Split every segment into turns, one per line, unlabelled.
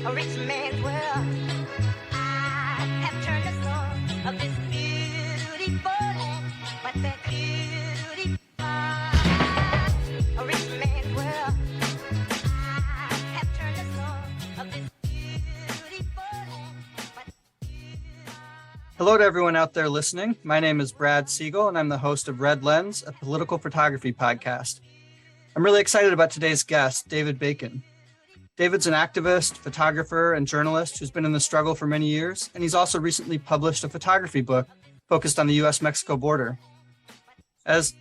a rich man's world. I have turned the soul of this beautiful land, but that beauty a rich man's world. I have turned the soul of this beautiful land, but
Hello to everyone out there listening. My name is Brad Siegel, and I'm the host of Red Lens, a political photography podcast. I'm really excited about today's guest, David Bacon. David's an activist, photographer, and journalist who's been in the struggle for many years, and he's also recently published a photography book focused on the U.S Mexico border. As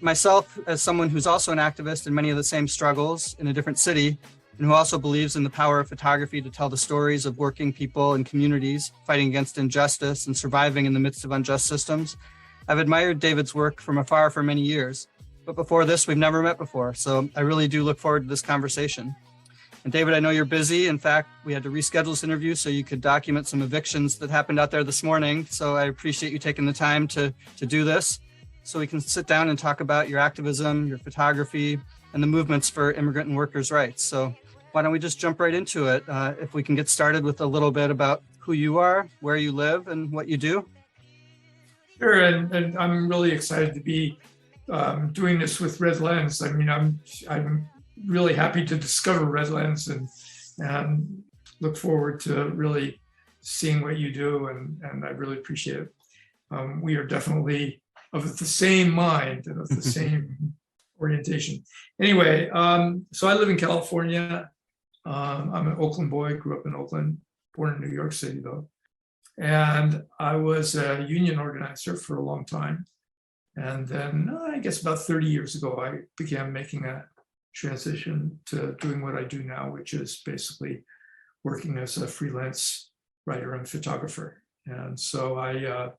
someone who's also an activist in many of the same struggles in a different city, and who also believes in the power of photography to tell the stories of working people and communities fighting against injustice and surviving in the midst of unjust systems, I've admired David's work from afar for many years. But before this, we've never met before, so I really do look forward to this conversation. And David, I know you're busy. In fact, we had to reschedule this interview so you could document some evictions that happened out there this morning. So I appreciate you taking the time to do this so we can sit down and talk about your activism, your photography, and the movements for immigrant and workers' rights. So why don't we just jump right into it? If we can get started with a little bit about who you are, where you live, and what you do.
Sure, and I'm really excited to be doing this with Red Lens. I mean, I'm really happy to discover Red Lens and look forward to really seeing what you do, and I really appreciate it. We are definitely of the same mind and of the same orientation. Anyway, so I live in California. I'm an Oakland boy, grew up in Oakland, born in New York City though. And I was a union organizer for a long time. And then I guess about 30 years ago, I began making a transition to doing what I do now, which is basically working as a freelance writer and photographer. And so I,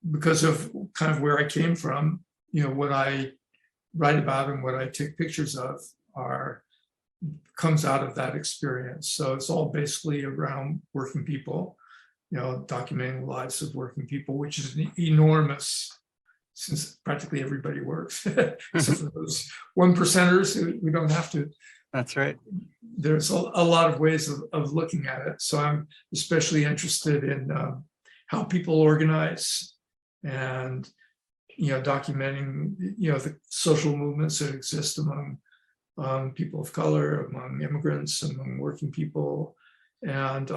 because of kind of where I came from, what I write about and what I take pictures of comes out of that experience. So it's all basically around working people, documenting the lives of working people, which is an enormous, since practically everybody works. So for those 1%ers, we don't have to.
That's right.
There's a lot of ways of looking at it. So I'm especially interested in how people organize and documenting the social movements that exist among people of color, among immigrants, among working people. And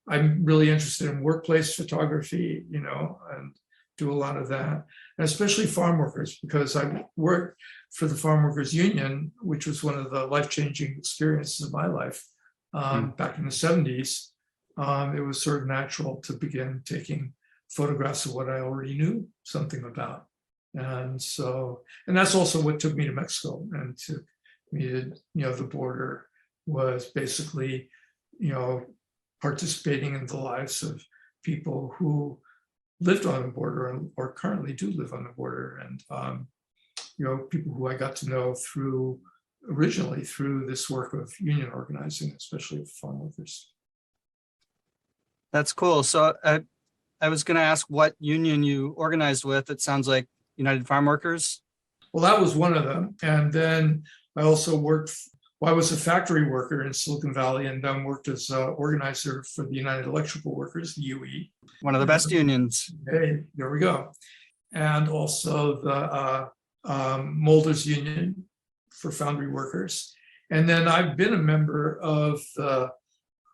I'm really interested in workplace photography, and do a lot of that, and especially farm workers, because I worked for the Farm Workers Union, which was one of the life-changing experiences of my life back in the 70s. It was sort of natural to begin taking photographs of what I already knew something about. And that's also what took me to Mexico, and took me to, the border was basically, participating in the lives of people who lived on the border or currently do live on the border. And, people who I got to know originally through this work of union organizing, especially of farm workers.
That's cool. So I was going to ask what union you organized with. It sounds like United Farm Workers.
Well, that was one of them. And then I also I was a factory worker in Silicon Valley, and then worked as an organizer for the United Electrical Workers, the UE.
One of the best unions.
Hey, there we go. And also the Molders Union for foundry workers. And then I've been a member of the,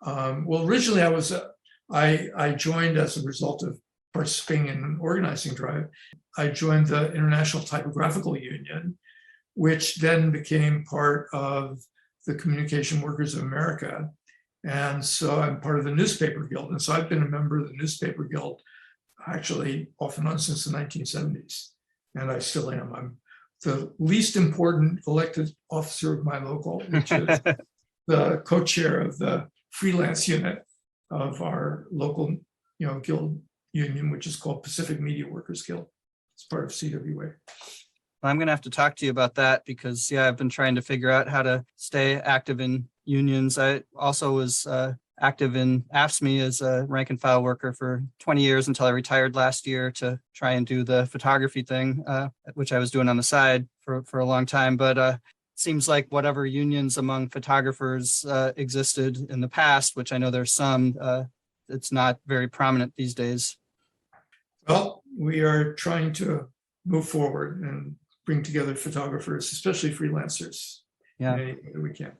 originally I joined as a result of participating in an organizing drive. I joined the International Typographical Union, which then became part of the Communication Workers of America. And so I'm part of the Newspaper Guild. And so I've been a member of the Newspaper Guild actually off and on since the 1970s. And I still am. I'm the least important elected officer of my local, which is the co-chair of the freelance unit of our local, guild union, which is called Pacific Media Workers Guild. It's part of CWA.
I'm going to have to talk to you about that because, I've been trying to figure out how to stay active in unions. I also was active in AFSCME as a rank and file worker for 20 years until I retired last year to try and do the photography thing, which I was doing on the side for a long time. But seems like whatever unions among photographers existed in the past, which I know there's some, it's not very prominent these days.
Well, we are trying to move forward and bring together photographers, especially freelancers,
Yeah.
in any way that we can.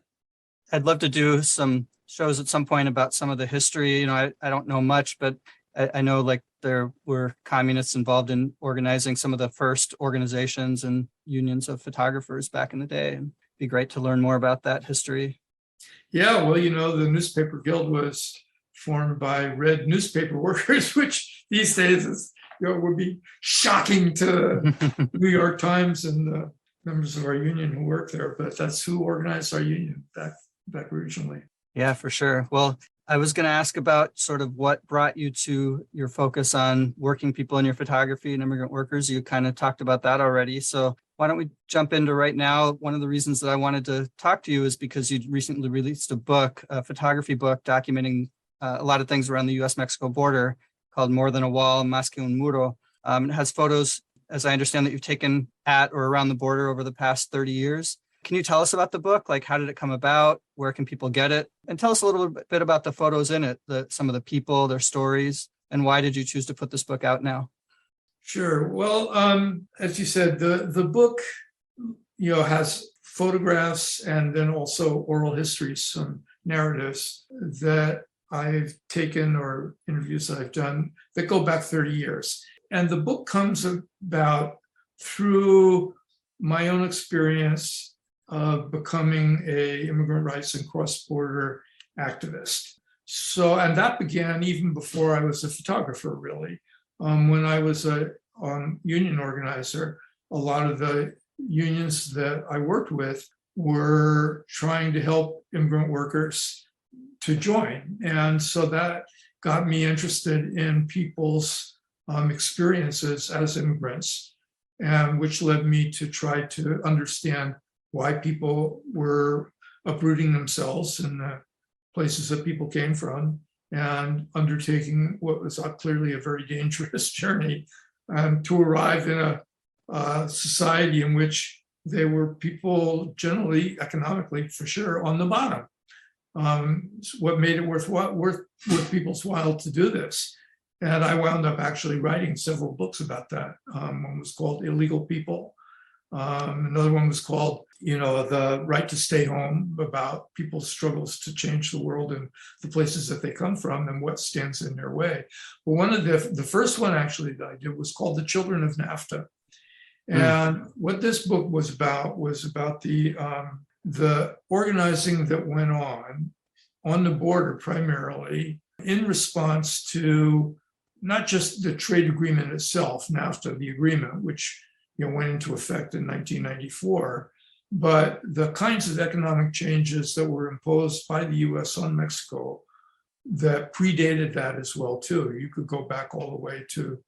I'd love to do some shows at some point about some of the history. I don't know much, but I know like there were communists involved in organizing some of the first organizations and unions of photographers back in the day. And it'd be great to learn more about that history.
Yeah, well, the newspaper guild was formed by red newspaper workers, which these days is, would be shocking to the New York Times and the members of our union who work there. But that's who organized our union back originally.
Yeah, for sure. Well, I was going to ask about sort of what brought you to your focus on working people in your photography and immigrant workers. You kind of talked about that already. So why don't we jump into right now? One of the reasons that I wanted to talk to you is because you recently released a book, a photography book documenting a lot of things around the U.S. Mexico border called More Than a Wall, Más que un Muro. It has photos, as I understand, that you've taken at or around the border over the past 30 years. Can you tell us about the book? Like, how did it come about? Where can people get it? And tell us a little bit about the photos in it, some of the people, their stories, and why did you choose to put this book out now?
Sure. Well, as you said, the book, has photographs and then also oral histories, some narratives that I've taken or interviews that I've done that go back 30 years. And the book comes about through my own experience of becoming a immigrant rights and cross-border activist. So, and that began even before I was a photographer, really. When I was a union organizer, a lot of the unions that I worked with were trying to help immigrant workers to join. And so that got me interested in people's experiences as immigrants, and which led me to try to understand why people were uprooting themselves in the places that people came from and undertaking what was clearly a very dangerous journey to arrive in a society in which they were people generally, economically, for sure, on the bottom. What made it worth people's while to do this. And I wound up actually writing several books about that. One was called Illegal People. Another one was called, The Right to Stay Home, about people's struggles to change the world and the places that they come from and what stands in their way. But one of the first one actually that I did was called The Children of NAFTA. And what this book was about the organizing that went on the border primarily in response to not just the trade agreement itself, NAFTA, the agreement, which went into effect in 1994, but the kinds of economic changes that were imposed by the U.S. on Mexico that predated that as well, too. You could go back all the way to,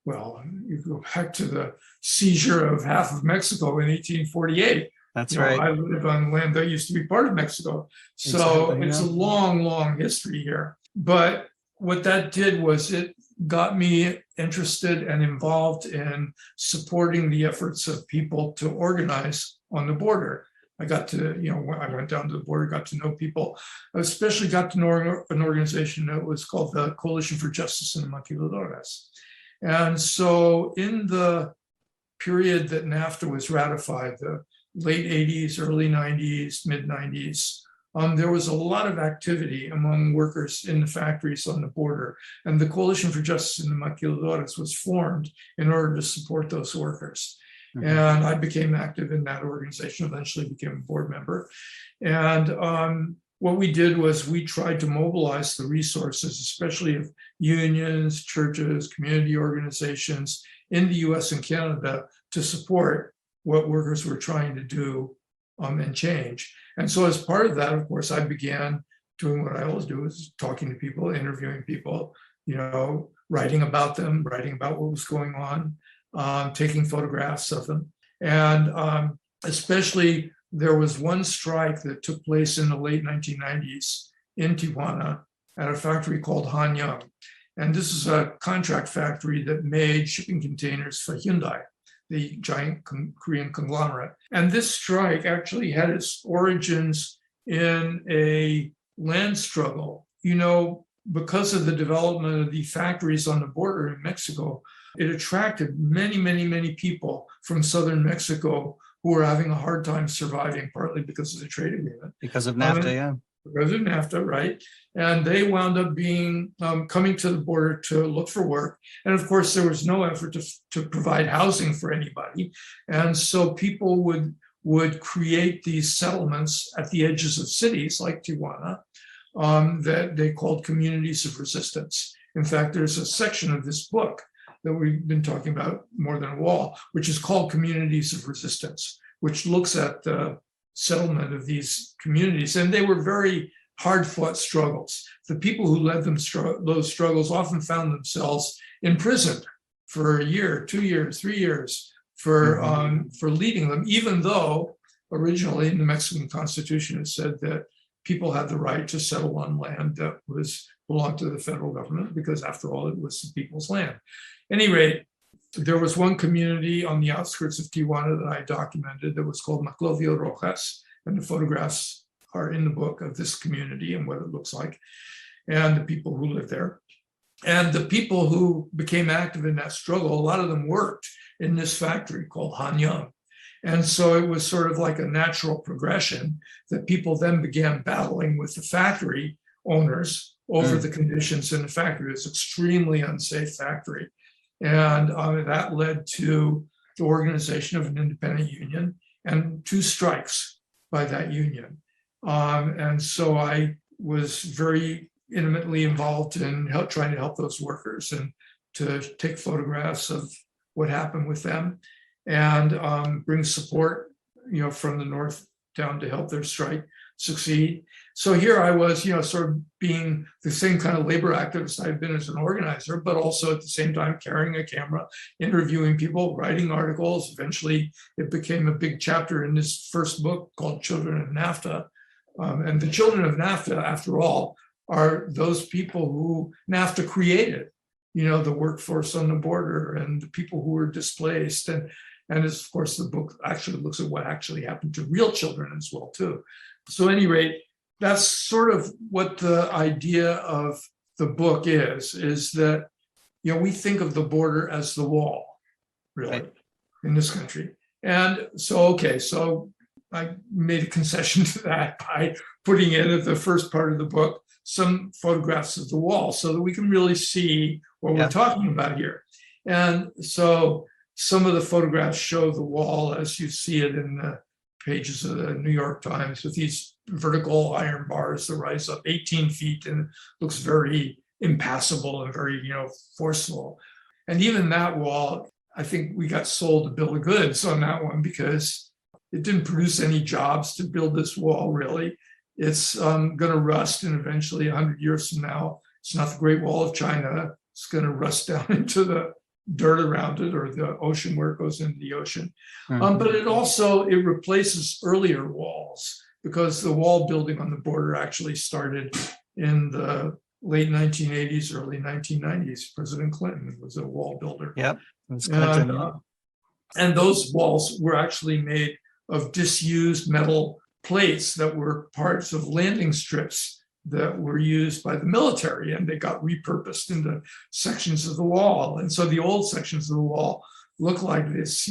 you go back to the seizure of half of Mexico in 1848.
That's right.
I live on land that used to be part of Mexico. So
exactly,
it's a long, long history here. But what that did was it got me interested and involved in supporting the efforts of people to organize on the border. I got to, when I went down to the border, got to know people. I especially got to know an organization that was called the Coalition for Justice in the Maquiladoras. And so in the period that NAFTA was ratified, the late 80s, early 90s, mid 90s, there was a lot of activity among workers in the factories on the border. And the Coalition for Justice in the Maquiladoras was formed in order to support those workers. Mm-hmm. And I became active in that organization, eventually became a board member. And what we did was we tried to mobilize the resources, especially of unions, churches, community organizations in the US and Canada, to support what workers were trying to do and change. And so as part of that, of course, I began doing what I always do, is talking to people, interviewing people, writing about them, writing about what was going on, taking photographs of them. And especially there was one strike that took place in the late 1990s in Tijuana at a factory called Han Young. And this is a contract factory that made shipping containers for Hyundai. the giant Korean conglomerate. And this strike actually had its origins in a land struggle. Because of the development of the factories on the border in Mexico, it attracted many, many, many people from southern Mexico who were having a hard time surviving, partly because of the trade agreement.
Because of NAFTA, yeah.
Because of NAFTA, right? And they wound up being coming to the border to look for work. And of course, there was no effort to provide housing for anybody. And so people would create these settlements at the edges of cities like Tijuana that they called communities of resistance. In fact, there's a section of this book that we've been talking about, More Than a Wall, which is called Communities of Resistance, which looks at the settlement of these communities. And they were very hard-fought struggles. The people who led those struggles often found themselves imprisoned for a year, 2 years, 3 years for leading them, even though originally the Mexican Constitution it said that people had the right to settle on land that belonged to the federal government, because after all, it was the people's land. At any rate, there was one community on the outskirts of Tijuana that I documented that was called Maclovio Rojas, and the photographs are in the book of this community and what it looks like, and the people who live there. And the people who became active in that struggle, a lot of them worked in this factory called Hanyang. And so it was sort of like a natural progression that people then began battling with the factory owners over the conditions in the factory. It was an extremely unsafe factory. And that led to the organization of an independent union and 2 strikes by that union. And so I was very intimately involved in trying to help those workers and to take photographs of what happened with them and bring support, from the north down to help their strike succeed. So here I was, sort of being the same kind of labor activist I've been as an organizer, but also at the same time carrying a camera, interviewing people, writing articles. Eventually, it became a big chapter in this first book called Children of NAFTA. And the children of NAFTA, after all, are those people who NAFTA created, the workforce on the border and the people who were displaced. And of course, the book actually looks at what actually happened to real children as well, too. So at any rate, that's sort of what the idea of the book is that, we think of the border as the wall, really, right, in this country. And so I made a concession to that by putting in at the first part of the book some photographs of the wall so that we can really see what we're talking about here. And so some of the photographs show the wall as you see it in the pages of the New York Times with these vertical iron bars that rise up 18 feet and looks very impassable and very, forceful. And even that wall, I think we got sold a bill of goods on that one because it didn't produce any jobs to build this wall, really. It's going to rust, and eventually 100 years from now, it's not the Great Wall of China. It's going to rust down into the dirt around it or the ocean where it goes into the ocean. But it replaces earlier walls because the wall building on the border actually started in the late 1980s, early 1990s. President Clinton was a wall builder.
Yep. Clinton,
and those walls were actually made of disused metal plates that were parts of landing strips that were used by the military, and they got repurposed into sections of the wall. And so the old sections of the wall look like this,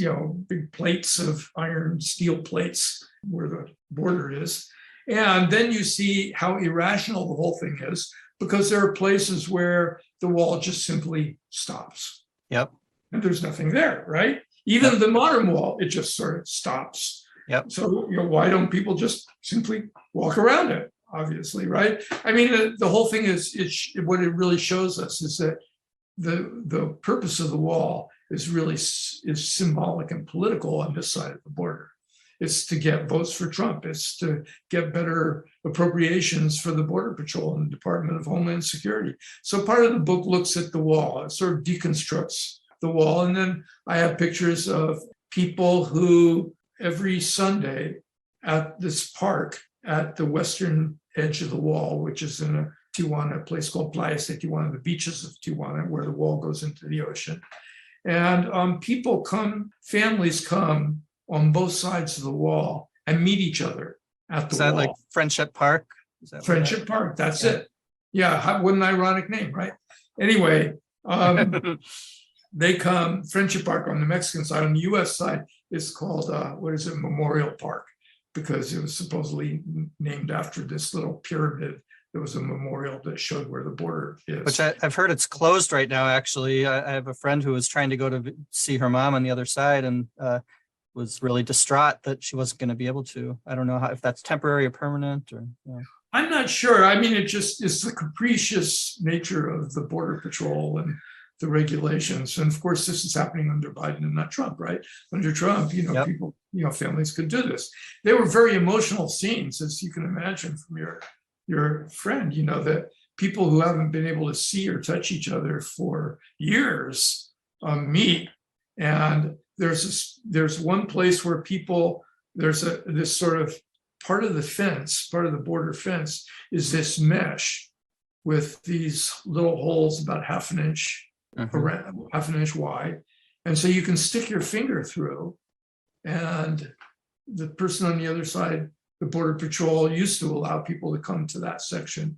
big plates of iron, steel plates where the border is. And then you see how irrational the whole thing is, because there are places where the wall just simply stops.
Yep.
And there's nothing there, right? Even the modern wall, it just sort of stops.
Yep.
So, why don't people just simply walk around it? Obviously, right? I mean, the whole thing is what it really shows us is that the purpose of the wall is symbolic and political on this side of the border. It's to get votes for Trump. It's to get better appropriations for the Border Patrol and the Department of Homeland Security. So part of the book looks at the wall. It sort of deconstructs the wall. And then I have pictures of people who every Sunday at this park at the western edge of the wall, which is in Tijuana, a place called Playas de Tijuana, the beaches of Tijuana, where the wall goes into the ocean. And families come on both sides of the wall and meet each other at the
Is that
wall.
like Friendship Park? Is that where
Friendship Park, that's
Yeah.
it. Yeah, what an ironic name, right? Anyway, they come, Friendship Park on the Mexican side. On the U.S. side, it's called, Memorial Park, because it was supposedly named after this little pyramid. There was a memorial that showed where the border is.
Which I've heard it's closed right now, actually. I have a friend who was trying to go to see her mom on the other side and was really distraught that she wasn't going to be able to. I don't know if that's temporary or permanent or. Yeah.
I'm not sure. I mean, it's the capricious nature of the Border Patrol and the regulations. And of course, this is happening under Biden and not Trump, right? Under Trump,
Yep.
people, families could do this. They were very emotional scenes, as you can imagine from your friend, that people who haven't been able to see or touch each other for years meet. And there's one place where there's this sort of part of the border fence is this mesh with these little holes about half an inch wide. And so you can stick your finger through, and the person on the other side, the Border Patrol used to allow people to come to that section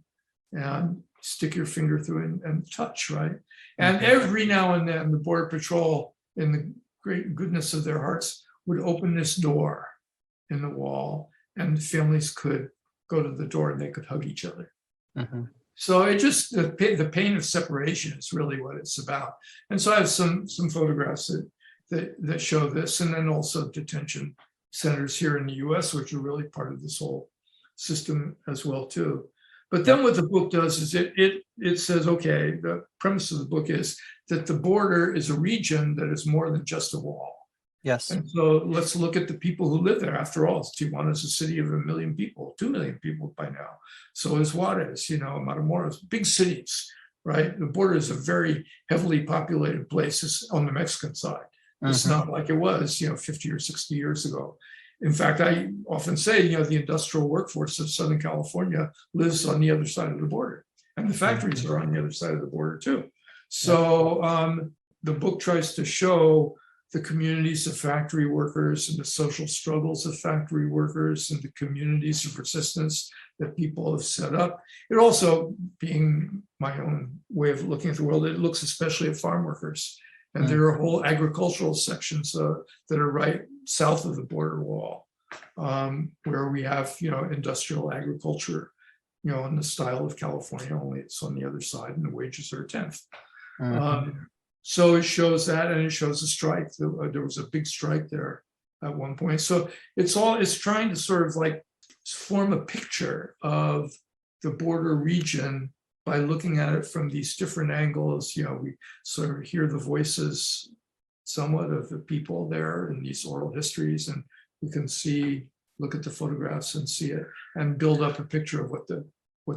and stick your finger through and touch, right? And every now and then the Border Patrol, in the great goodness of their hearts, would open this door in the wall, and families could go to the door and they could hug each other. So it just, the pain of separation is really what it's about. And so I have some photographs that show this, and then also detention centers here in the US, which are really part of this whole system as well too. But then what the book does is it says, okay, the premise of the book is that the border is a region that is more than just a wall.
Yes.
And so let's look at the people who live there. After all, Tijuana is a city of 1 million people, 2 million people by now. So is Juarez, Matamoros, big cities, right? The border is a very heavily populated place. It's on the Mexican side. It's not like it was, 50 or 60 years ago. In fact, I often say, the industrial workforce of Southern California lives on the other side of the border, and the factories are on the other side of the border too. So the book tries to show the communities of factory workers and the social struggles of factory workers and the communities of resistance that people have set up. It also, being my own way of looking at the world, it looks especially at farm workers. And there are whole agricultural sections that are right south of the border wall, where we have, industrial agriculture, in the style of California, only it's on the other side and the wages are a tenth. So it shows that, and it shows a strike. There was a big strike there at one point. So it's trying to sort of like form a picture of the border region by looking at it from these different angles. We sort of hear the voices somewhat of the people there in these oral histories, and we can look at the photographs and see it and build up a picture of what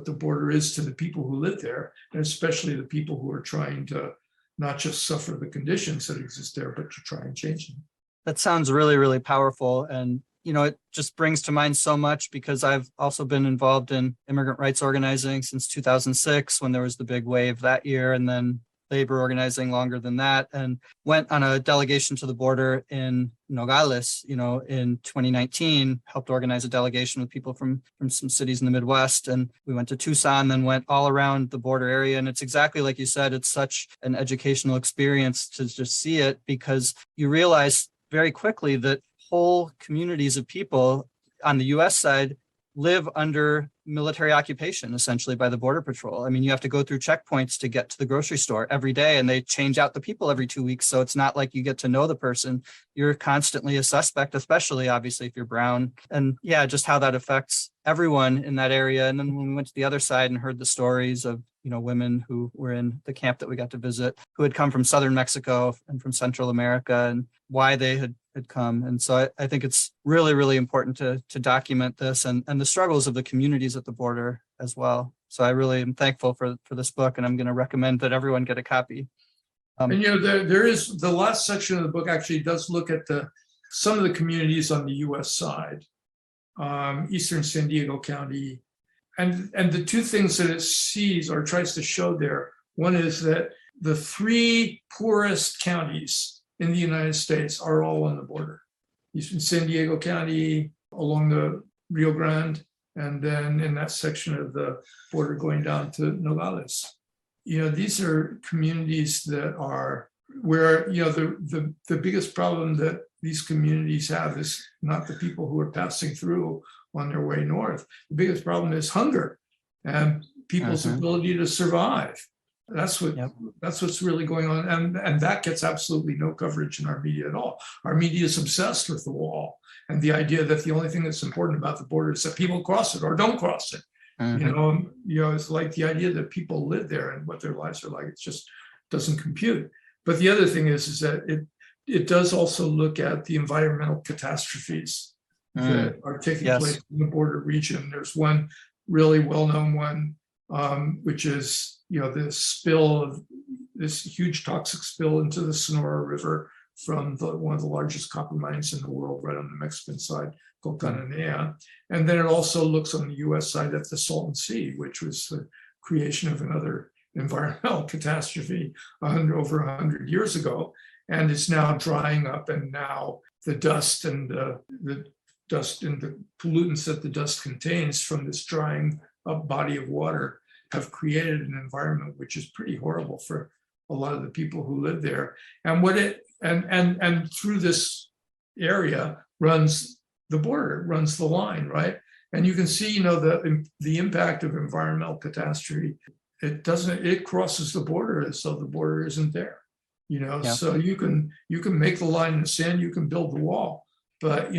the border is to the people who live there, and especially the people who are trying to not just suffer the conditions that exist there, but to try and change them.
That sounds really, really powerful. And, it just brings to mind so much, because I've also been involved in immigrant rights organizing since 2006, when there was the big wave that year, and then labor organizing longer than that, and went on a delegation to the border in Nogales, in 2019, helped organize a delegation with people from some cities in the Midwest. And we went to Tucson, then went all around the border area. And it's exactly like you said, it's such an educational experience to just see it, because you realize very quickly that whole communities of people on the US side live under military occupation, essentially, by the Border Patrol. I mean, you have to go through checkpoints to get to the grocery store every day, and they change out the people every 2 weeks. So it's not like you get to know the person. You're constantly a suspect, especially obviously if you're brown. And yeah, just how that affects everyone in that area. And then when we went to the other side and heard the stories of, women who were in the camp that we got to visit, who had come from southern Mexico and from Central America, and why they had come. And so I think it's really, really important to document this and the struggles of the communities at the border as well. So I really am thankful for this book, and I'm going to recommend that everyone get a copy.
And there is the last section of the book actually does look at some of the communities on the US side, Eastern San Diego County. And the two things that it sees or tries to show there, one is that the three poorest counties in the United States are all on the border. Eastern San Diego County, along the Rio Grande, and then in that section of the border going down to Nogales. These are communities that are where, the biggest problem that these communities have is not the people who are passing through on their way north. The biggest problem is hunger and people's ability to survive. That's what's really going on. And that gets absolutely no coverage in our media at all. Our media is obsessed with the wall and the idea that the only thing that's important about the border is that people cross it or don't cross it. It's like the idea that people live there and what their lives are like, it just doesn't compute. But the other thing is that it does also look at the environmental catastrophes that are taking place in the border region. There's one really well-known one, which is this huge toxic spill into the Sonora River from one of the largest copper mines in the world, right on the Mexican side, called Cananea. And then it also looks on the U.S. side at the Salton Sea, which was the creation of another environmental catastrophe over 100 years ago. And it's now drying up, and now the dust and the pollutants that the dust contains from this drying up body of water have created an environment which is pretty horrible for a lot of the people who live there. And and through this area runs the border, runs the line, right? And you can see, the impact of environmental catastrophe. It crosses the border as though the border isn't there. So you can make the line in the sand, you can build the wall, but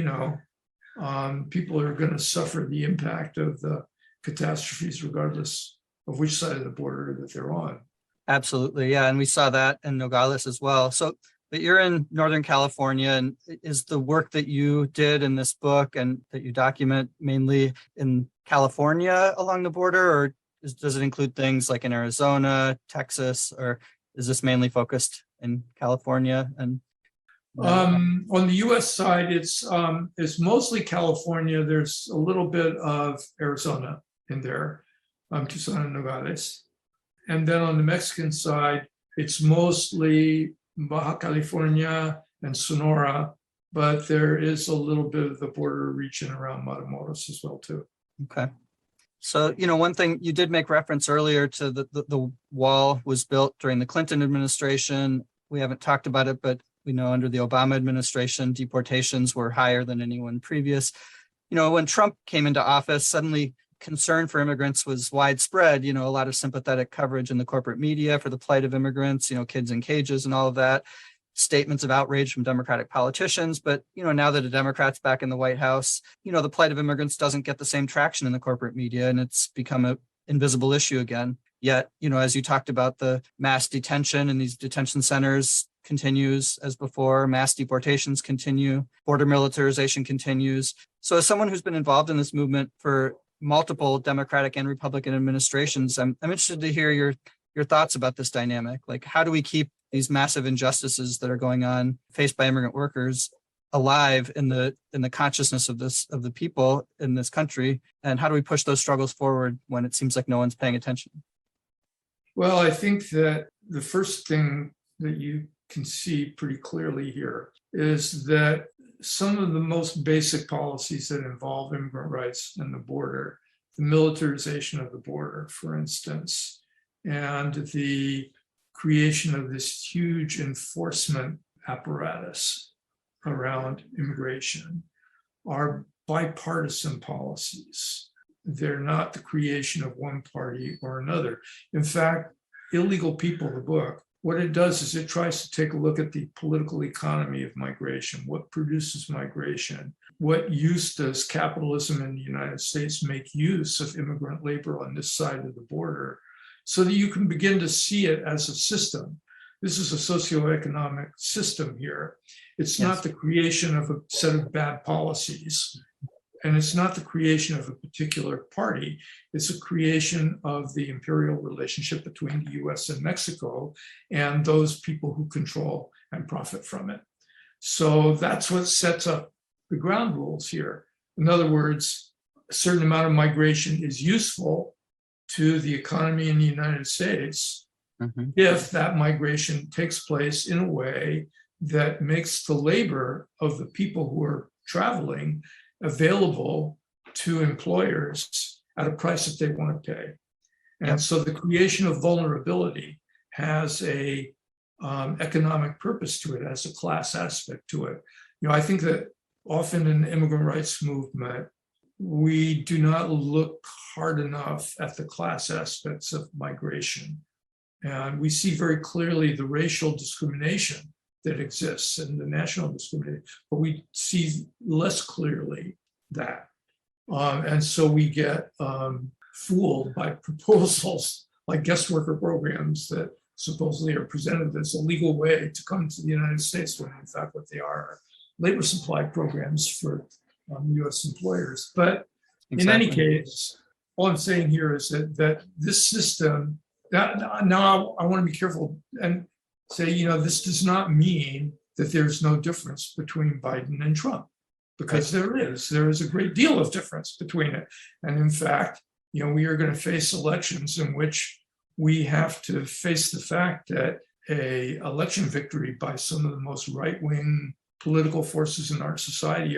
people are going to suffer the impact of the catastrophes regardless of which side of the border that they're on.
Absolutely. Yeah. And we saw that in Nogales as well. So, but you're in Northern California, and is the work that you did in this book and that you document mainly in California along the border, or does it include things like in Arizona, Texas, or is this mainly focused in California? And
on the U.S. side, it's mostly California. There's a little bit of Arizona in there, Tucson and Nogales. And then on the Mexican side, it's mostly Baja California and Sonora, but there is a little bit of the border region around Matamoros as well, too.
Okay. So, one thing you did make reference earlier to the wall was built during the Clinton administration. We haven't talked about it, but we know under the Obama administration, deportations were higher than anyone previous. When Trump came into office, suddenly concern for immigrants was widespread. A lot of sympathetic coverage in the corporate media for the plight of immigrants, kids in cages and all of that. Statements of outrage from Democratic politicians. But, now that a Democrat's back in the White House, the plight of immigrants doesn't get the same traction in the corporate media, and it's become an invisible issue again. Yet, as you talked about, the mass detention in these detention centers continues as before, mass deportations continue, border militarization continues. So as someone who's been involved in this movement for multiple Democratic and Republican administrations, I'm interested to hear your thoughts about this dynamic. Like, how do we keep these massive injustices that are going on faced by immigrant workers alive in the consciousness of the people in this country? And how do we push those struggles forward when it seems like no one's paying attention?
Well, I think that the first thing that you can see pretty clearly here is that some of the most basic policies that involve immigrant rights and the border, the militarization of the border, for instance, and the creation of this huge enforcement apparatus around immigration, are bipartisan policies. They're not the creation of one party or another. In fact, Illegal People, the book, what it does is it tries to take a look at the political economy of migration. What produces migration? What use does capitalism in the United States make use of immigrant labor on this side of the border, so that you can begin to see it as a system. This is a socioeconomic system here. It's not the creation of a set of bad policies, and it's not the creation of a particular party. It's a creation of the imperial relationship between the U.S. and Mexico and those people who control and profit from it. So that's what sets up the ground rules here. In other words, a certain amount of migration is useful to the economy in the United States,
Mhm.
if that migration takes place in a way that makes the labor of the people who are traveling available to employers at a price that they want to pay. And
Yep.
so the creation of vulnerability has a economic purpose to it, has a class aspect to it. I think that often in the immigrant rights movement, we do not look hard enough at the class aspects of migration. And we see very clearly the racial discrimination that exists and the national discrimination, but we see less clearly that. And so we get fooled by proposals like guest worker programs that supposedly are presented as a legal way to come to the United States, when in fact what they are labor supply programs for U.S. employers. But in any case, all I'm saying here is that this system, now I want to be careful and say, this does not mean that there's no difference between Biden and Trump, because there is a great deal of difference between it. And in fact, we are going to face elections in which we have to face the fact that a election victory by some of the most right-wing political forces in our society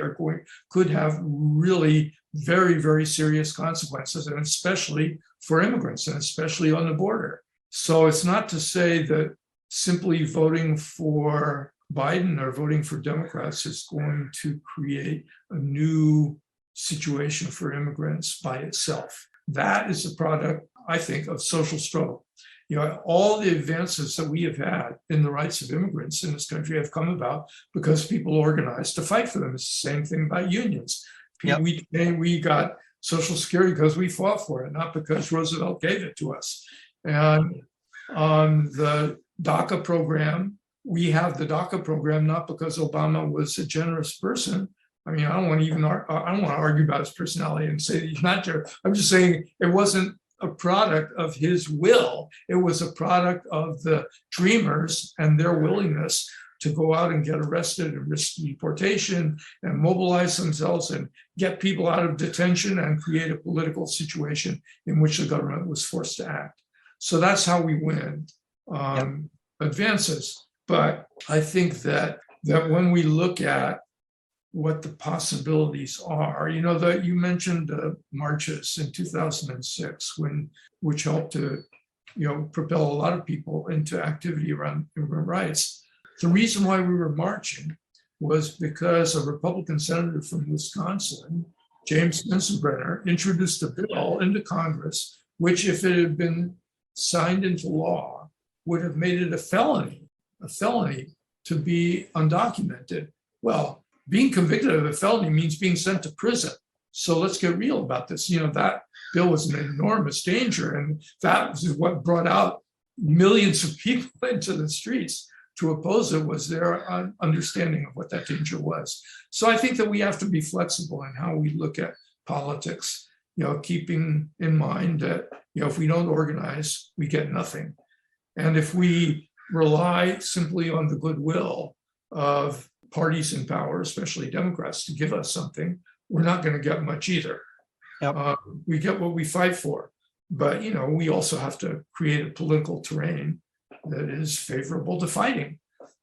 could have really very, very serious consequences, and especially for immigrants, and especially on the border. So it's not to say that simply voting for Biden or voting for Democrats is going to create a new situation for immigrants by itself. That is a product, I think, of social struggle. All the advances that we have had in the rights of immigrants in this country have come about because people organized to fight for them. It's the same thing about unions.
Yep.
We got Social Security because we fought for it, not because Roosevelt gave it to us. And the DACA program, we have the DACA program not because Obama was a generous person. I mean, I don't want to argue about his personality and say that he's not generous. I'm just saying it wasn't a product of his will. It was a product of the dreamers and their willingness to go out and get arrested and risk deportation and mobilize themselves and get people out of detention and create a political situation in which the government was forced to act. So that's how we win advances. But I think that when we look at what the possibilities are, that you mentioned the marches in 2006, which helped to, propel a lot of people into activity around immigrant rights. The reason why we were marching was because a Republican senator from Wisconsin, James Sensenbrenner, introduced a bill into Congress, which, if it had been signed into law, would have made it a felony to be undocumented. Well, being convicted of a felony means being sent to prison. So let's get real about this. That bill was an enormous danger, and that is what brought out millions of people into the streets to oppose it, was their understanding of what that danger was. So I think that we have to be flexible in how we look at politics, keeping in mind that, if we don't organize, we get nothing. And if we rely simply on the goodwill of parties in power, especially Democrats, to give us something, we're not going to get much either.
Yep.
We get what we fight for. But, we also have to create a political terrain that is favorable to fighting.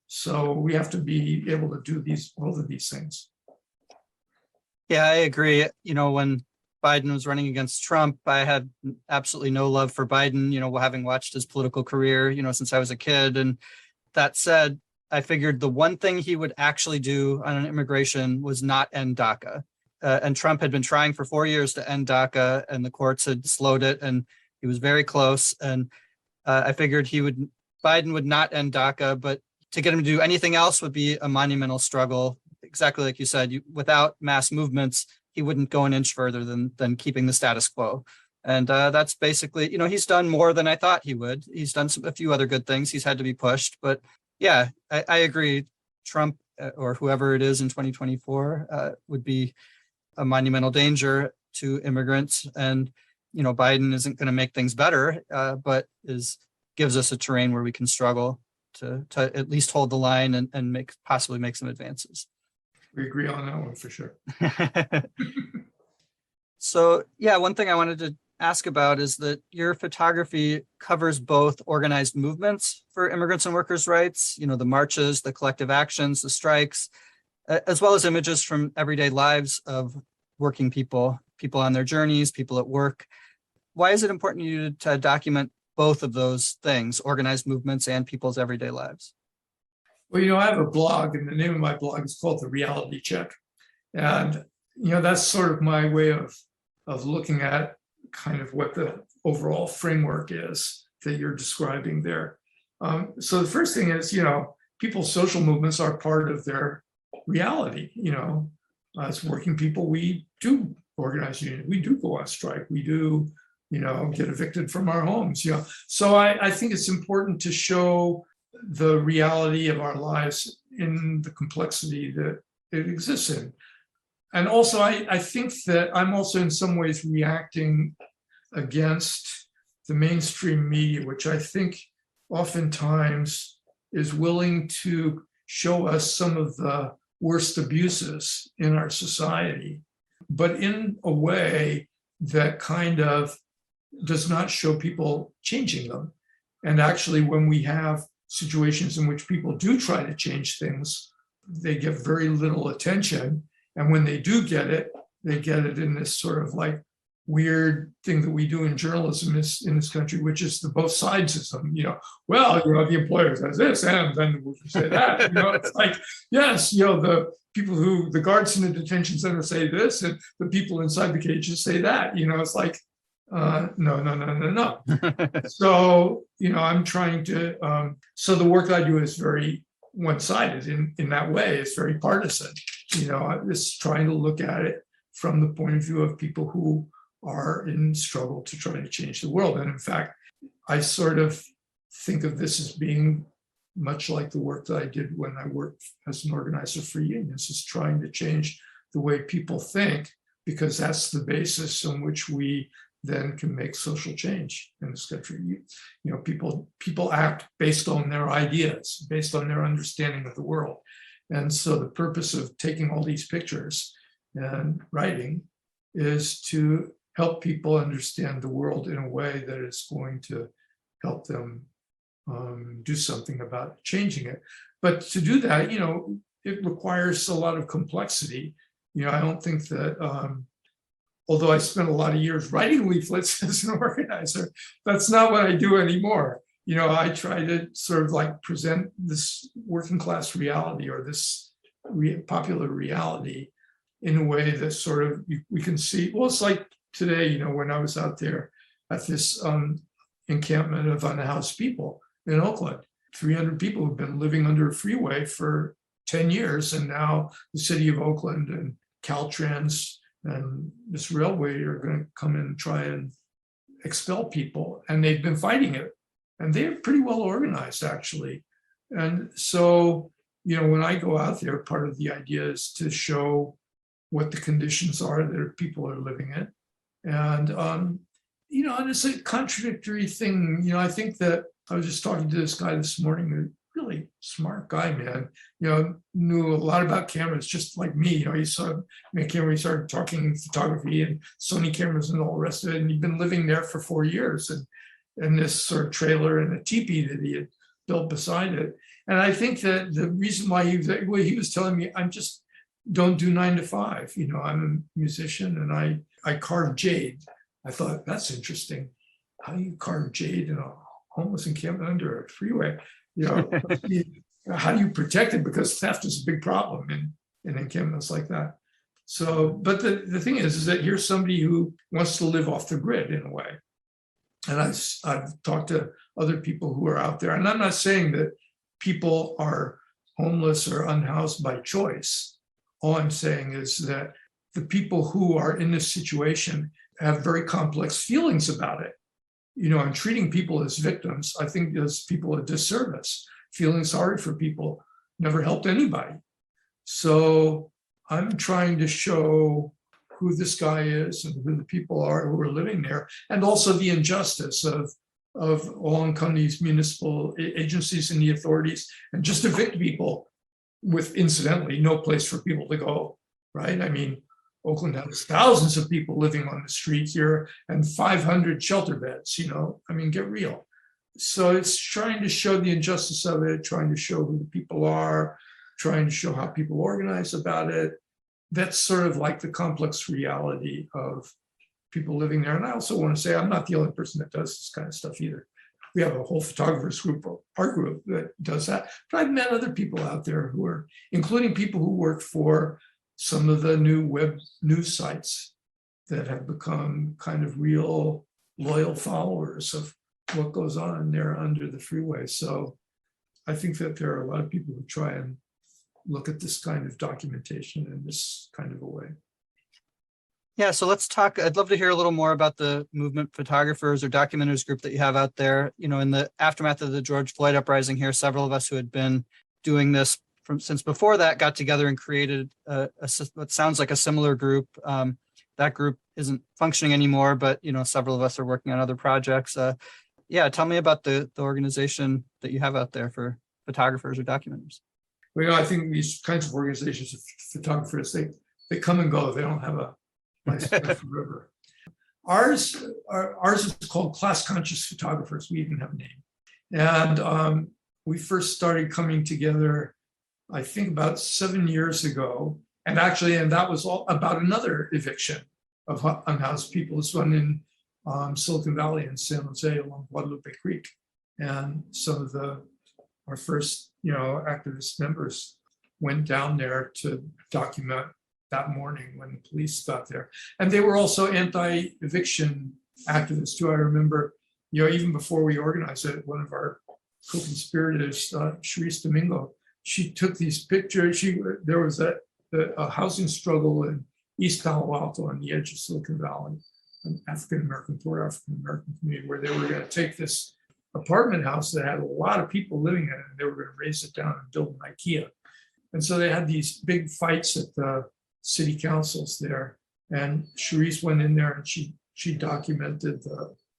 So we have to be able to do both of these things.
Yeah, I agree. When Biden was running against Trump, I had absolutely no love for Biden, having watched his political career, since I was a kid. And that said, I figured the one thing he would actually do on an immigration was not end DACA. And Trump had been trying for 4 years to end DACA, and the courts had slowed it, and he was very close. And I figured Biden would not end DACA, but to get him to do anything else would be a monumental struggle. Exactly like you said, without mass movements, he wouldn't go an inch further than keeping the status quo. And that's basically, he's done more than I thought he would. He's done a few other good things. He's had to be pushed. But yeah, I agree. Trump or whoever it is in 2024 would be a monumental danger to immigrants. And, Biden isn't going to make things better, but gives us a terrain where we can struggle to at least hold the line and possibly make some advances.
We agree on that one for sure.
So, yeah, one thing I wanted to ask about is that your photography covers both organized movements for immigrants and workers' rights, the marches, the collective actions, the strikes, as well as images from everyday lives of working people, people on their journeys, people at work. Why is it important to you to document both of those things, organized movements and people's everyday lives?
Well, I have a blog, and the name of my blog is called The Reality Check. And, that's sort of my way of looking at kind of what the overall framework is that you're describing there. So the first thing is, people's social movements are part of their reality. As working people, we do organize unions, we do go on strike, we do, get evicted from our homes. So I think it's important to show the reality of our lives in the complexity that it exists in. And also, I think that I'm also in some ways reacting against the mainstream media, which I think oftentimes is willing to show us some of the worst abuses in our society, but in a way that kind of does not show people changing them. And actually, when we have situations in which people do try to change things, they get very little attention. And when they do get it, they get it in this sort of like weird thing that we do in journalism in this country, which is the both sidesism. The employer says this, and then we say that. It's like, yes, the people the guards in the detention center say this, and the people inside the cages say that. It's like, no. So, I'm trying to, so the work I do is very one-sided in that way. It's very partisan. I'm just trying to look at it from the point of view of people who are in struggle to try to change the world. And in fact, I sort of think of this as being much like the work that I did when I worked as an organizer for unions, is trying to change the way people think, because that's the basis on which we then can make social change in this country. People act based on their ideas, based on their understanding of the world. And so the purpose of taking all these pictures and writing is to help people understand the world in a way that is going to help them do something about changing it. But to do that, it requires a lot of complexity. I don't think that, although I spent a lot of years writing leaflets as an organizer, that's not what I do anymore. I try to sort of like present this working class reality, or this popular reality, in a way that sort of we can see. Well, it's like today, when I was out there at this encampment of unhoused people in Oakland, 300 people have been living under a freeway for 10 years. And now the city of Oakland and Caltrans and this railway are going to come in and try and expel people. And they've been fighting it. And they're pretty well organized, actually. And so, when I go out there, part of the idea is to show what the conditions are that people are living in. And, and it's a contradictory thing. I think that I was just talking to this guy this morning, a really smart guy, man, knew a lot about cameras, just like me. He saw me a camera, he started talking photography and Sony cameras and all the rest of it. And he'd been living there for 4 years. And this sort of trailer and a teepee that he had built beside it. And I think that the reason why he was telling me, I'm just don't do 9 to 5. I'm a musician and I carve jade. I thought, that's interesting. How do you carve jade in a homeless encampment under a freeway? How do you protect it? Because theft is a big problem in encampments like that. So, but the thing is that here's somebody who wants to live off the grid in a way. And I've talked to other people who are out there, and I'm not saying that people are homeless or unhoused by choice. All I'm saying is that the people who are in this situation have very complex feelings about it. And treating people as victims, I think, does people a disservice. Feeling sorry for people never helped anybody. So I'm trying to show who this guy is and who the people are who are living there, and also the injustice of along come these municipal agencies and the authorities and just evict people with, incidentally, no place for people to go, right? I mean, Oakland has thousands of people living on the street here and 500 shelter beds, I mean, get real. So it's trying to show the injustice of it, trying to show who the people are, trying to show how people organize about it. That's sort of like the complex reality of people living there. And I also want to say, I'm not the only person that does this kind of stuff either. We have a whole photographers group, art group that does that. But I've met other people out there who are, including people who work for some of the new web news sites that have become kind of real loyal followers of what goes on there under the freeway. So I think that there are a lot of people who try and look at this kind of documentation in this kind of a way.
Yeah, so let's talk. I'd love to hear a little more about the movement photographers or documenters group that you have out there. In the aftermath of the George Floyd uprising here, several of us who had been doing this since before that got together and created what sounds like a similar group. That group isn't functioning anymore, but several of us are working on other projects. Yeah, tell me about the organization that you have out there for photographers or documenters.
Well, I think these kinds of organizations of photographers, they come and go. They don't have a nice forever. Ours is called Class Conscious Photographers. We even have a name. And we first started coming together, I think about 7 years ago. And that was all about another eviction of unhoused people. This one in Silicon Valley in San Jose along Guadalupe Creek. And some of our first, activist members went down there to document that morning when the police got there. And they were also anti-eviction activists too. I remember, even before we organized it, one of our co-conspirators, Charisse Domingo, she took these pictures. There was a housing struggle in East Palo Alto on the edge of Silicon Valley, an poor African-American community, where they were going to take this apartment house that had a lot of people living in it, and they were going to raise it down and build an IKEA. And so they had these big fights at the city councils there. And Charisse went in there and she documented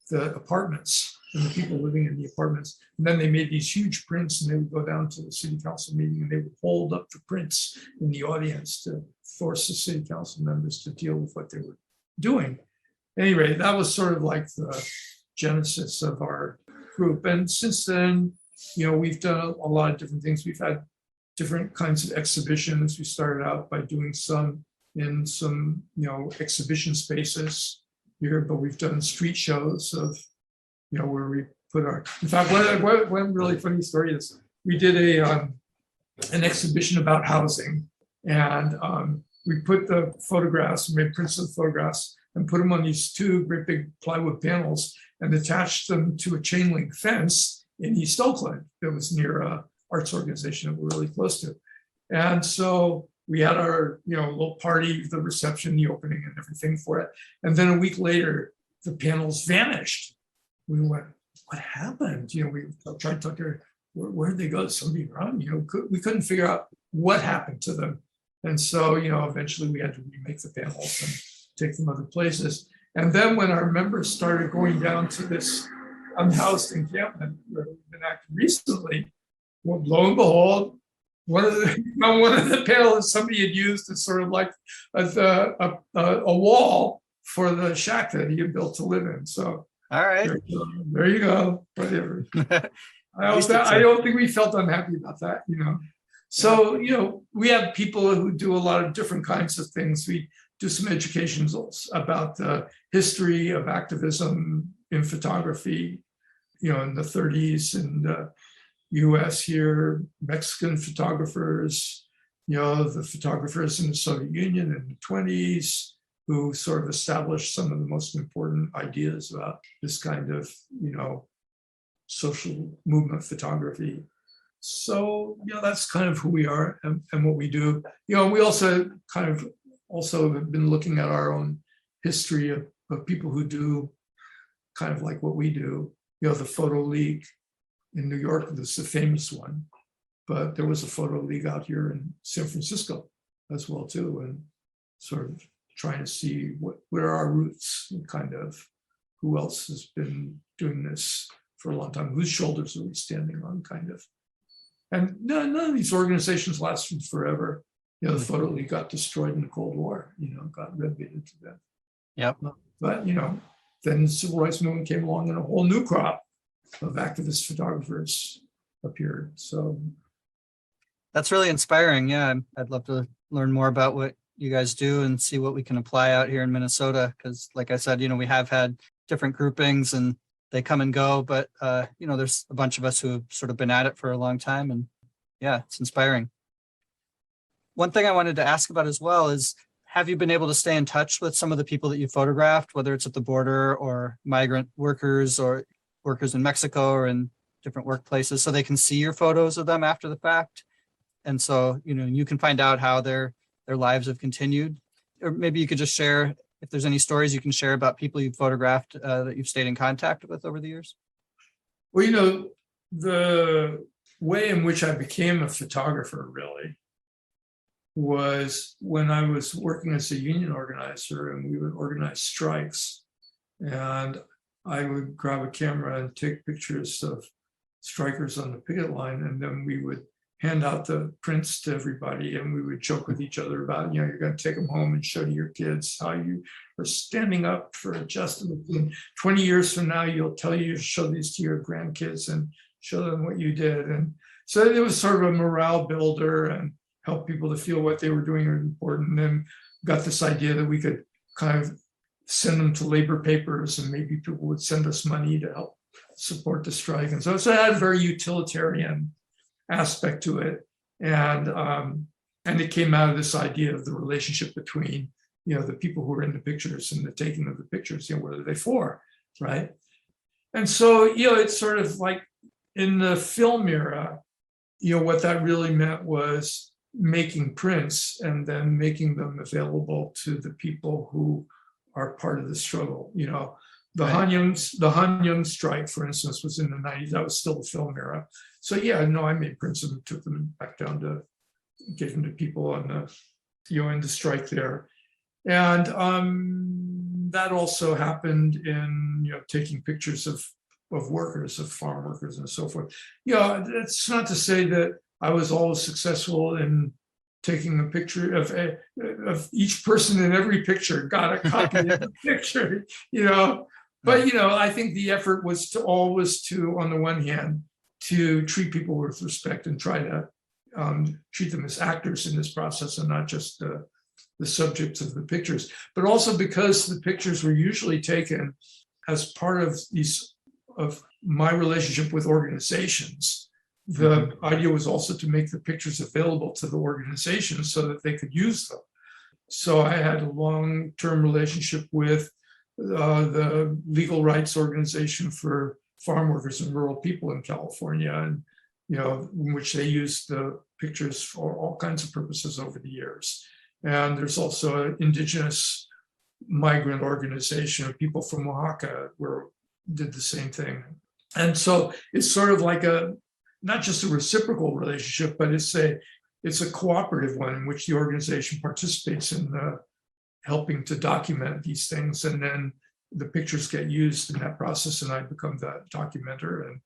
the apartments and the people living in the apartments. And then they made these huge prints, and they would go down to the city council meeting and they would hold up the prints in the audience to force the city council members to deal with what they were doing. Anyway, that was sort of like the genesis of our group. And since then, we've done a lot of different things. We've had different kinds of exhibitions. We started out by doing some in some, exhibition spaces here, but we've done street shows of, where we put in fact, one really funny story is we did an exhibition about housing, and we put the photographs, made prints of the photographs and put them on these two great big plywood panels and attached them to a chain link fence in East Oakland that was near a arts organization that we're really close to. And so we had our, little party, the reception, the opening and everything for it. And then a week later, the panels vanished. We went, what happened? We tried to talk to her, where'd they go? Did somebody run? We couldn't figure out what happened to them. And so, eventually we had to remake the panels and take them other places. And then when our members started going down to this unhoused encampment where we've been acting recently, well, lo and behold, one of the panels somebody had used as sort of like a wall for the shack that he had built to live in. So,
all right,
there you go. Whatever. I don't think we felt unhappy about that, So, we have people who do a lot of different kinds of things. We do some educationals about the history of activism in photography, in the 30s and U.S. here, Mexican photographers, the photographers in the Soviet Union in the 20s, who sort of established some of the most important ideas about this kind of, social movement photography. So, that's kind of who we are and what we do. We also have been looking at our own history of people who do kind of like what we do. The Photo League in New York was the famous one, but there was a Photo League out here in San Francisco as well too, and sort of trying to see what are our roots and kind of who else has been doing this for a long time, whose shoulders are we standing on, kind of. And none of these organizations lasted forever. The photo league got destroyed in the Cold War, got renovated to death.
Yep.
But, then the civil rights movement came along and a whole new crop of activist photographers appeared. So
that's really inspiring. Yeah, I'd love to learn more about what you guys do and see what we can apply out here in Minnesota. Because like I said, we have had different groupings and they come and go, but there's a bunch of us who have sort of been at it for a long time, and yeah, it's inspiring. One thing I wanted to ask about as well is, have you been able to stay in touch with some of the people that you photographed, whether it's at the border or migrant workers or workers in Mexico or in different workplaces, so they can see your photos of them after the fact? And so, you can find out how their lives have continued. Or maybe you could just share if there's any stories you can share about people you've photographed that you've stayed in contact with over the years.
Well, the way in which I became a photographer really was when I was working as a union organizer, and we would organize strikes. And I would grab a camera and take pictures of strikers on the picket line, and then we would hand out the prints to everybody, and we would joke with each other about, you're going to take them home and show to your kids how you are standing up for justice. And 20 years from now, you'll show these to your grandkids and show them what you did. And so it was sort of a morale builder and help people to feel what they were doing was important. And then got this idea that we could kind of send them to labor papers, and maybe people would send us money to help support the strike. And so it had a very utilitarian aspect to it. And it came out of this idea of the relationship between, the people who were in the pictures and the taking of the pictures, what are they for, right? And so, it's sort of like in the film era, what that really meant was making prints and then making them available to the people who are part of the struggle. The Han Yun strike, for instance, was in the 90s. That was still the film era. So I made prints and took them back down to, gave them to people on the, in the strike there. And that also happened in, taking pictures of workers, of farm workers and so forth. It's not to say that I was always successful in taking a picture of each person in every picture, got a copy of the picture, But, I think the effort was to always on the one hand, to treat people with respect and try to treat them as actors in this process and not just the subjects of the pictures. But also because the pictures were usually taken as part of my relationship with organizations. The idea was also to make the pictures available to the organizations so that they could use them. So I had a long-term relationship with the legal rights organization for farm workers and rural people in California, and in which they used the pictures for all kinds of purposes over the years. And there's also an indigenous migrant organization of people from Oaxaca where did the same thing. And so it's sort of like not just a reciprocal relationship, but it's a cooperative one in which the organization participates in helping to document these things, and then the pictures get used in that process, and I become that documenter, and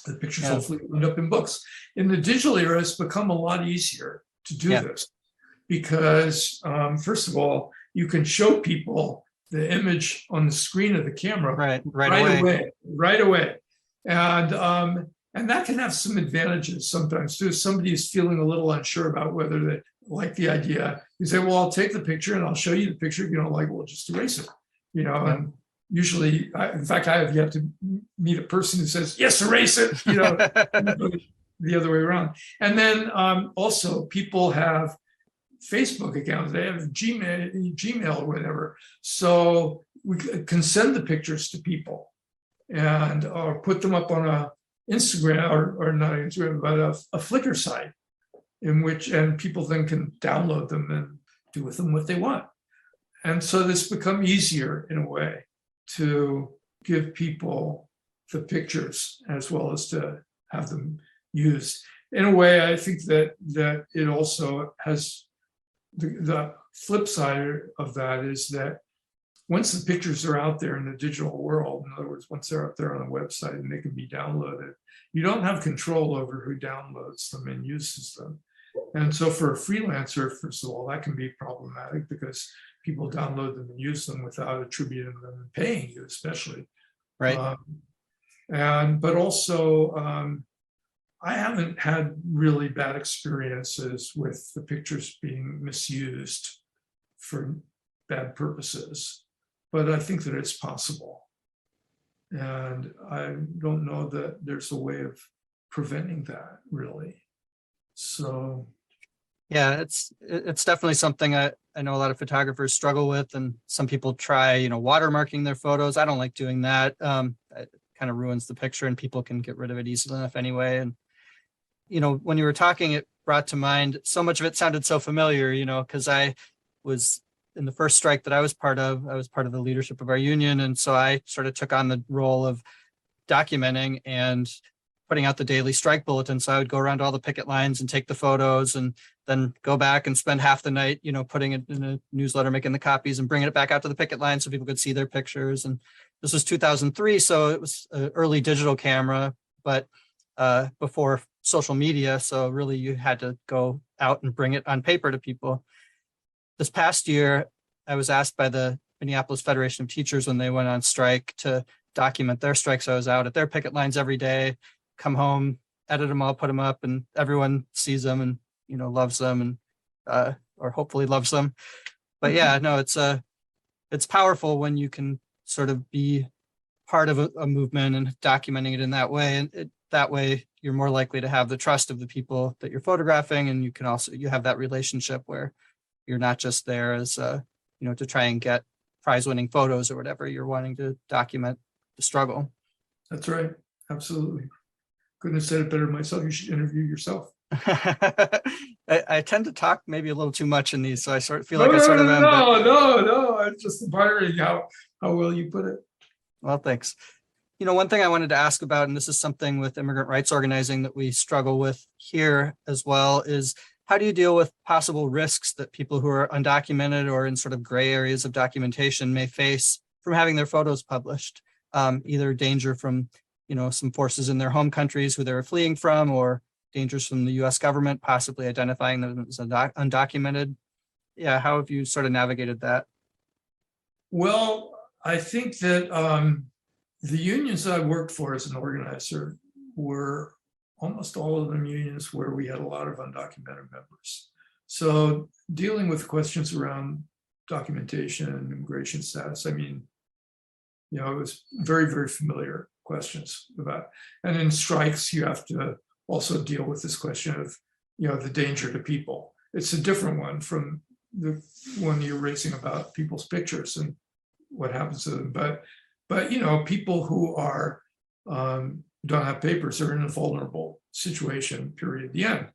the pictures hopefully end up in books. In the digital era, it's become a lot easier to do this because, first of all, you can show people the image on the screen of the camera right away. And that can have some advantages sometimes too. If somebody is feeling a little unsure about whether they like the idea, you say, well, I'll take the picture and I'll show you the picture. If you don't like it, we'll just erase it. And usually, in fact, I have yet to meet a person who says, yes, erase it, the other way around. And then also people have Facebook accounts, they have Gmail or whatever. So we can send the pictures to people and or put them up on a Instagram or not Instagram, but a Flickr site in which, and people then can download them and do with them what they want. And so this become easier in a way to give people the pictures as well as to have them used. In a way, I think that it also has the flip side of that is that once the pictures are out there in the digital world, in other words, once they're up there on a website and they can be downloaded, you don't have control over who downloads them and uses them. And so for a freelancer, first of all, that can be problematic because people download them and use them without attributing them and paying you, especially.
Right.
But also, I haven't had really bad experiences with the pictures being misused for bad purposes, but I think that it's possible. And I don't know that there's a way of preventing that, really. So
Yeah, it's definitely something I know a lot of photographers struggle with, and some people try, watermarking their photos. I don't like doing that. It kind of ruins the picture, and people can get rid of it easily enough anyway. And when you were talking, it brought to mind so much of it sounded so familiar, because I was in the first strike that I was part of the leadership of our union. And so I sort of took on the role of documenting and putting out the daily strike bulletin. So I would go around to all the picket lines and take the photos and then go back and spend half the night, putting it in a newsletter, making the copies and bringing it back out to the picket line so people could see their pictures. And this was 2003. So it was an early digital camera, but before social media. So really you had to go out and bring it on paper to people. This past year, I was asked by the Minneapolis Federation of Teachers when they went on strike to document their strikes. So I was out at their picket lines every day, come home, edit them all, put them up, and everyone sees them and, loves them and, or hopefully loves them. But yeah, no, it's powerful when you can sort of be part of a movement and documenting it in that way. And that way you're more likely to have the trust of the people that you're photographing. And you have that relationship where you're not just there as, to try and get prize winning photos or whatever. You're wanting to document the struggle.
That's right. Absolutely. Couldn't have said it better myself. You should interview yourself.
I tend to talk maybe a little too much in these, so I feel
No,
like I sort of am.
No. I'm just admiring how well you put it.
Well, thanks. One thing I wanted to ask about, and this is something with immigrant rights organizing that we struggle with here as well, is how do you deal with possible risks that people who are undocumented or in sort of gray areas of documentation may face from having their photos published? Either danger from, some forces in their home countries who they're fleeing from, or dangers from the U.S. government, possibly identifying them as undocumented. Yeah, how have you sort of navigated that?
Well, I think that the unions I worked for as an organizer were almost all of them unions where we had a lot of undocumented members. So dealing with questions around documentation and immigration status, it was very, very familiar questions about. And in strikes, you have to also deal with this question of, the danger to people. It's a different one from the one you're raising about people's pictures and what happens to them. But people who are don't have papers are in a vulnerable situation, period, the end.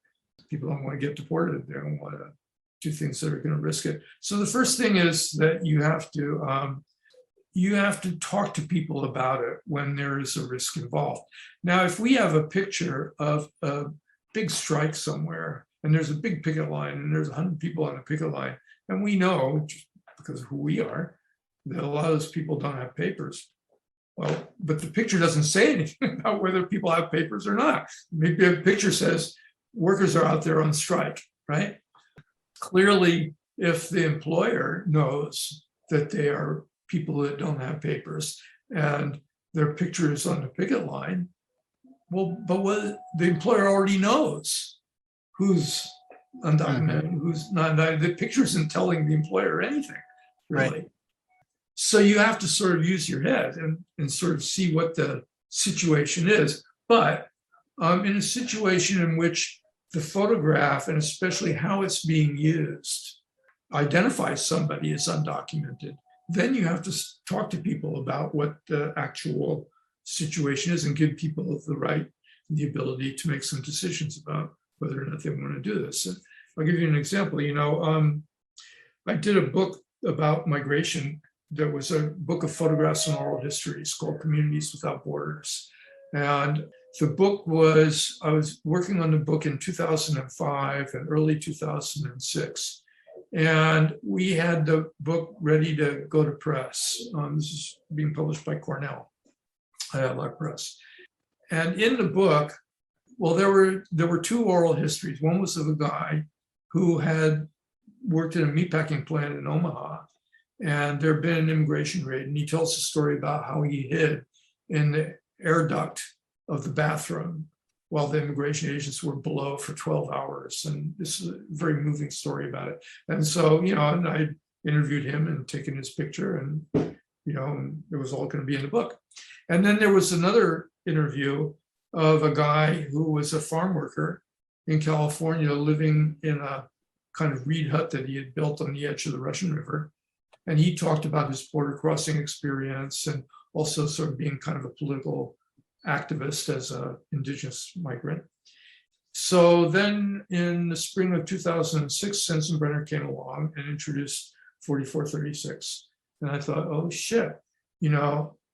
People don't want to get deported. They don't want to do things that are going to risk it. So the first thing is that you have to talk to people about it when there is a risk involved. Now, if we have a picture of a big strike somewhere and there's a big picket line and there's 100 people on the picket line, and we know, just because of who we are, that a lot of those people don't have papers. Well, but the picture doesn't say anything about whether people have papers or not. Maybe a picture says workers are out there on strike, right? Clearly, if the employer knows that they are people that don't have papers and their picture is on the picket line, well, but what the employer already knows who's undocumented, who's not. The picture isn't telling the employer anything, really. Right. So you have to sort of use your head and sort of see what the situation is. But in a situation in which the photograph, and especially how it's being used, identifies somebody as undocumented, then you have to talk to people about what the actual situation is and give people the right and the ability to make some decisions about whether or not they want to do this. And I'll give you an example. I did a book about migration that was a book of photographs and oral histories called Communities Without Borders. And the book was, I was working on the book in 2005 and early 2006. And we had the book ready to go to press. This is being published by Cornell, Lock Press. And in the book, Well, there were two oral histories. One was of a guy who had worked in a meatpacking plant in Omaha, and there had been an immigration raid, and he tells a story about how he hid in the air duct of the bathroom while the immigration agents were below for 12 hours. And this is a very moving story about it. And so, and I interviewed him and taken his picture, and, and it was all going to be in the book. And then there was another interview of a guy who was a farm worker in California living in a kind of reed hut that he had built on the edge of the Russian River. And he talked about his border crossing experience and also sort of being kind of a political activist as an indigenous migrant. So then in the spring of 2006, Sensenbrenner came along and introduced 4436. And I thought, oh shit,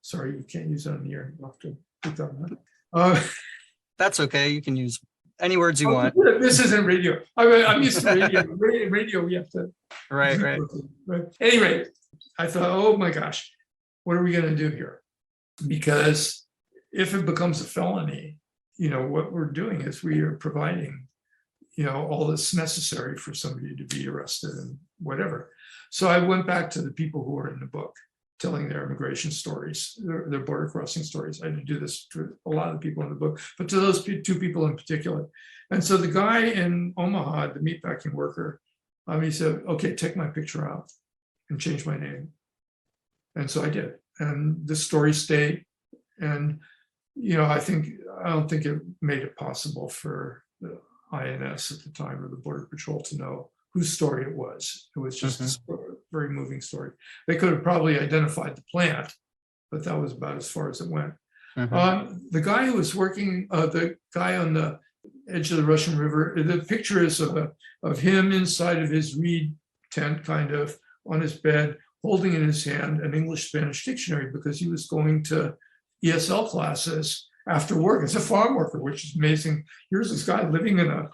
sorry, you can't use that on the air. You'll have to put that on.
That's okay. You can use any words you want.
This isn't radio. I'm used to radio. Radio, we have to.
Right.
Anyway, I thought, oh my gosh, what are we going to do here? Because if it becomes a felony, what we're doing is we are providing, all that's necessary for somebody to be arrested and whatever. So I went back to the people who are in the book, telling their immigration stories, their border crossing stories. I didn't do this to a lot of the people in the book, but to those two people in particular. And so the guy in Omaha, the meatpacking worker, he said, okay, take my picture out and change my name. And so I did. And the story stayed. And, I don't think it made it possible for the INS at the time or the Border Patrol to know whose story it was. It was just a very moving story. They could have probably identified the plant, but that was about as far as it went. The guy who was working, the guy on the edge of the Russian River, the picture is of him inside of his reed tent, kind of on his bed, holding in his hand an English-Spanish dictionary because he was going to ESL classes after work as a farm worker, which is amazing. Here's this guy living in a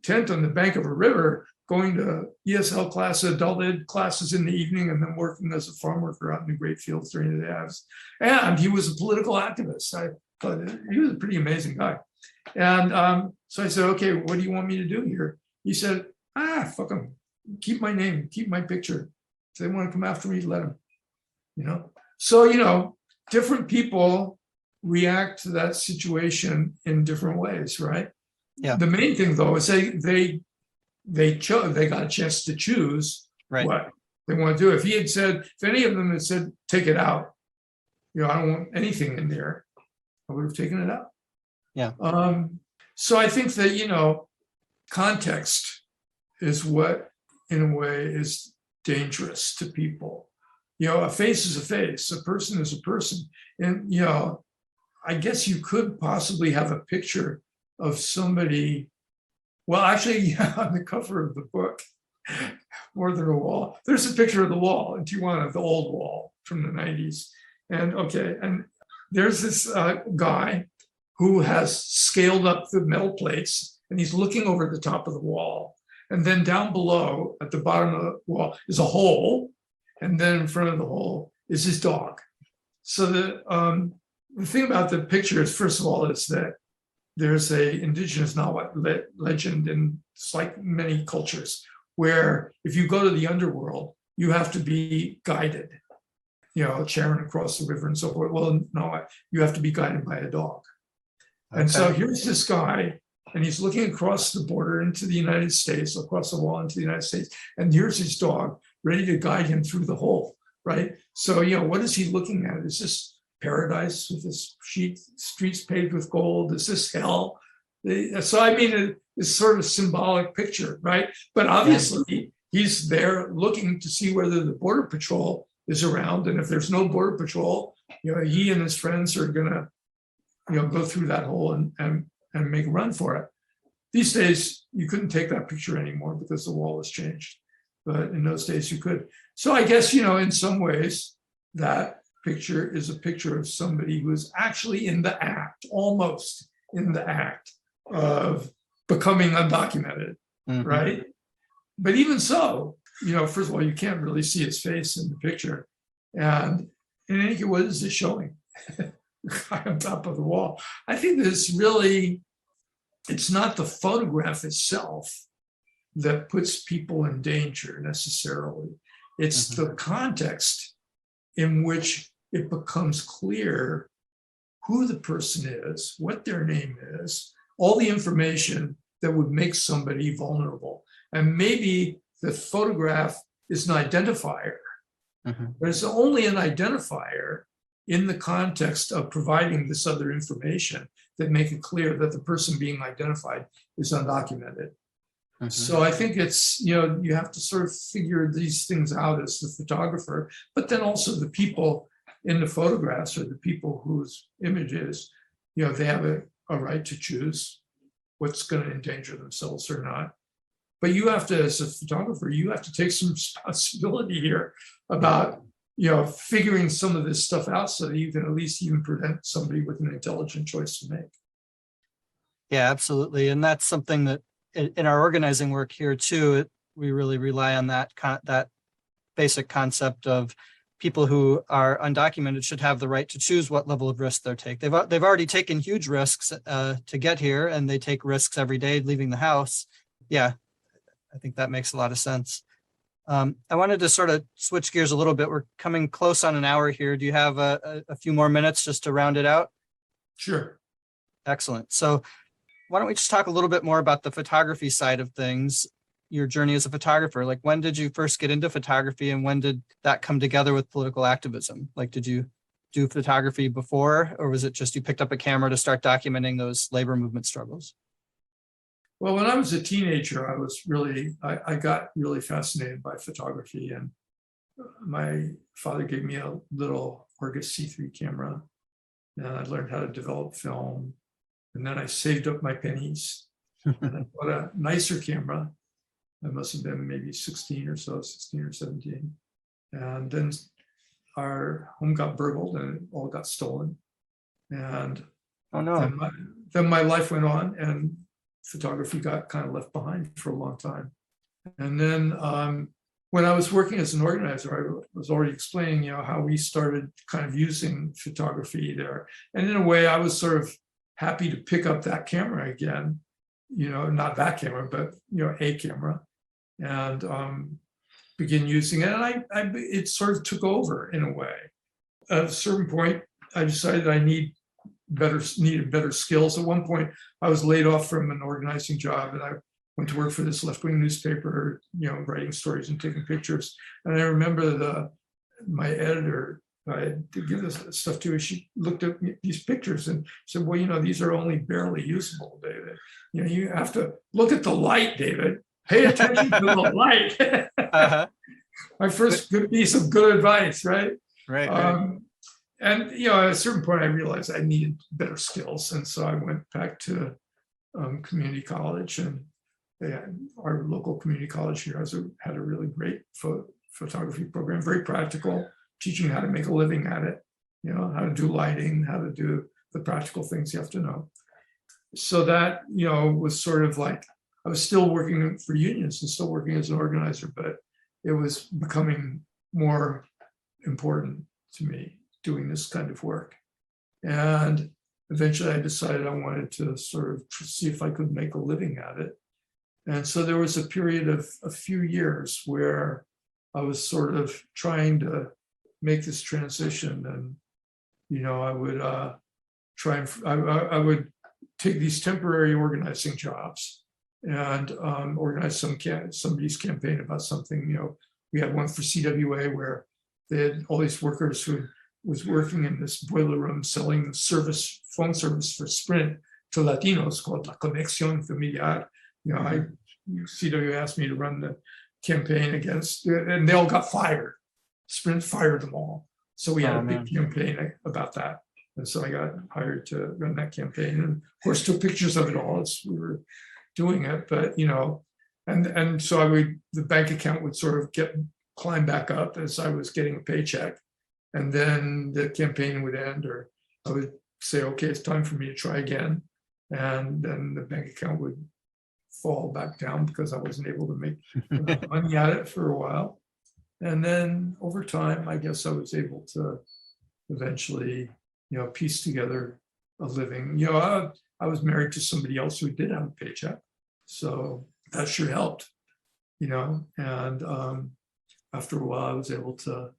tent on the bank of a river, going to ESL classes, adult ed classes in the evening, and then working as a farm worker out in the great fields during the days. And he was a political activist. I thought he was a pretty amazing guy. And so I said, okay, what do you want me to do here? He said, fuck them. Keep my name, keep my picture. If they want to come after me, let them. So, different people react to that situation in different ways, right?
Yeah.
The main thing, though, is they got a chance to choose what they want to do. If any of them had said, take it out, I don't want anything in there, I would have taken it out.
Yeah.
So I think that, context is what, in a way, is dangerous to people. A face is a face, a person is a person. And, I guess you could possibly have a picture of somebody. Well, actually, on the cover of the book, More Than a Wall, there's a picture of the wall in Tijuana, the old wall from the 90s. And there's this guy who has scaled up the metal plates, and he's looking over the top of the wall. And then down below, at the bottom of the wall, is a hole. And then in front of the hole is his dog. So the thing about the picture is, first of all, is that there's a indigenous legend in like many cultures where if you go to the underworld, you have to be guided, Charon across the river and so forth. Well, no, you have to be guided by a dog. Okay. And so here's this guy, and he's looking across the border into the United States, across the wall into the United States. And here's his dog ready to guide him through the hole, right? So, what is he looking at? Is this paradise with this streets paved with gold? Is this hell? So, I mean, it's sort of a symbolic picture, right? But obviously, he's there looking to see whether the Border Patrol is around. And if there's no Border Patrol, he and his friends are going to, go through that hole and make a run for it. These days, you couldn't take that picture anymore because the wall has changed. But in those days, you could. So I guess, in some ways, that picture is a picture of somebody who is actually in the act, almost in the act of becoming undocumented, right? But even so, first of all, you can't really see his face in the picture. And in any case, what is it showing? Guy on top of the wall. I think this really it's not the photograph itself that puts people in danger necessarily. It's the context in which it becomes clear who the person is, what their name is, all the information that would make somebody vulnerable. And maybe the photograph is an identifier, but it's only an identifier in the context of providing this other information that make it clear that the person being identified is undocumented. So I think it's, you have to sort of figure these things out as the photographer, but then also the people in the photographs or the people whose images, they have a right to choose what's going to endanger themselves or not. But you have to, as a photographer, you have to take some responsibility here about, figuring some of this stuff out so that you can at least even prevent somebody with an intelligent choice to make.
Yeah, absolutely. And that's something that in our organizing work here too, we really rely on that basic concept of people who are undocumented should have the right to choose what level of risk they'll take. They've already taken huge risks to get here, and they take risks every day leaving the house. Yeah, I think that makes a lot of sense. I wanted to sort of switch gears a little bit. We're coming close on an hour here. Do you have a few more minutes just to round it out?
Sure.
Excellent. So why don't we just talk a little bit more about the photography side of things, your journey as a photographer? Like, when did you first get into photography, and when did that come together with political activism? Like, did you do photography before, or was it just you picked up a camera to start documenting those labor movement struggles?
Well, when I was a teenager, I got really fascinated by photography, and my father gave me a little Argus C3 camera, and I learned how to develop film. And then I saved up my pennies and I bought a nicer camera. I must have been maybe 16 or 17. And then our home got burgled and it all got stolen. And
oh no!
Then my life went on, and photography got kind of left behind for a long time. And then when I was working as an organizer, I was already explaining, how we started kind of using photography there. And in a way, I was sort of happy to pick up that camera again, not that camera, but a camera, and begin using it. And it sort of took over in a way. At a certain point, I decided I needed better skills. At one point, I was laid off from an organizing job, and I went to work for this left-wing newspaper, writing stories and taking pictures. And I remember my editor, I had to give this stuff to her. She looked at these pictures and said, well, these are only barely usable, David. You have to look at the light, David. Pay attention to the light. My first good piece of good advice, right?
Right.
And, at a certain point, I realized I needed better skills. And so I went back to community college, and our local community college here had a really great photography program, very practical, teaching how to make a living at it, how to do lighting, how to do the practical things you have to know. So that, was sort of like, I was still working for unions and still working as an organizer, but it was becoming more important to me doing this kind of work. And eventually I decided I wanted to sort of see if I could make a living at it. And so there was a period of a few years where I was sort of trying to make this transition, and I would I would take these temporary organizing jobs and organize somebody's campaign about something. We had one for CWA where they had all these workers who was working in this boiler room selling phone service for Sprint to Latinos called La Conexión Familiar. CWA asked me to run the campaign against, and they all got fired. Sprint fired them all. So we had a big campaign about that. And so I got hired to run that campaign, and of course took pictures of it all as we were doing it. But and so the bank account would sort of climb back up as I was getting a paycheck, and then the campaign would end, or I would say, okay, it's time for me to try again, and then the bank account would fall back down because I wasn't able to make enough money at it for a while. And then over time, I guess I was able to eventually, piece together a living. I was married to somebody else who did have a paycheck, so that sure helped. And after a while, I was able to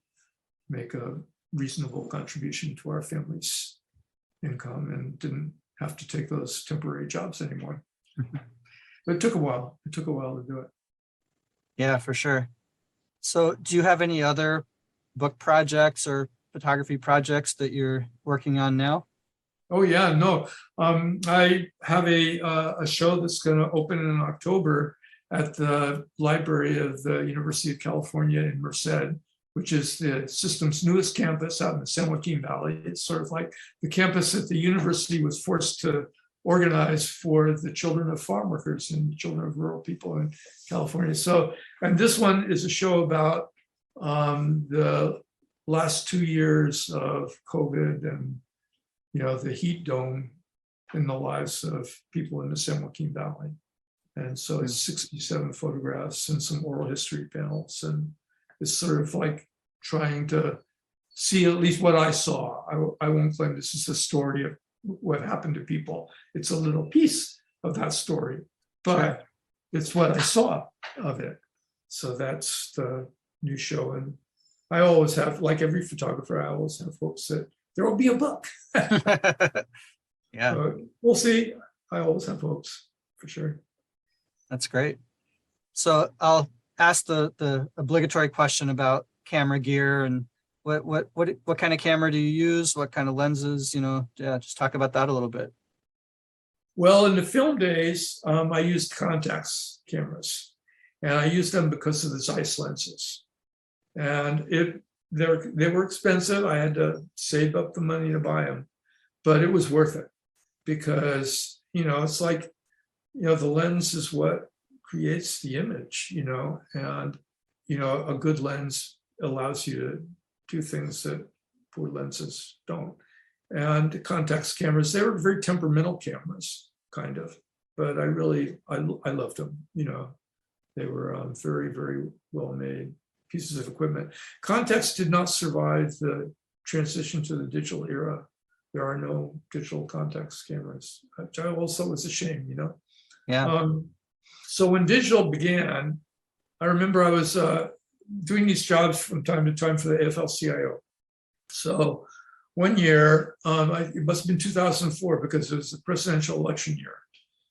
make a reasonable contribution to our family's income and didn't have to take those temporary jobs anymore. But it took a while. It took a while to do it.
Yeah, for sure. So do you have any other book projects or photography projects that you're working on now?
Oh yeah, no. I have a show that's going to open in October at the library of the University of California in Merced, which is the system's newest campus out in the San Joaquin Valley. It's sort of like the campus that the university was forced to organize for the children of farm workers and the children of rural people in California. So, and this one is a show about the last 2 years of COVID and the heat dome in the lives of people in the San Joaquin Valley. And so it's 67 photographs and some oral history panels. And it's sort of like trying to see at least what I saw. I won't claim this is the story of what happened to people. It's a little piece of that story, but it's what I saw of it. So that's the new show. And I always have, like every photographer, I always have hopes that there will be a book.
Yeah,
we'll see. I always have hopes, for sure.
that's great. So I'll ask the obligatory question about camera gear and what kind of camera do you use? What kind of lenses? Just talk about that a little bit.
Well, in the film days, I used Contax cameras, and I used them because of the Zeiss lenses. And they were expensive. I had to save up the money to buy them, but it was worth it because, it's like, the lens is what creates the image, and, a good lens allows you to do things that poor lenses don't. And the Contax cameras, they were very temperamental cameras, kind of, but I loved them. They were very, very well made pieces of equipment. Contax did not survive the transition to the digital era. There are no digital Contax cameras, which also was a shame,
Yeah.
So when digital began, I remember I was doing these jobs from time to time for the AFL-CIO. So one year, it must have been 2004 because it was the presidential election year.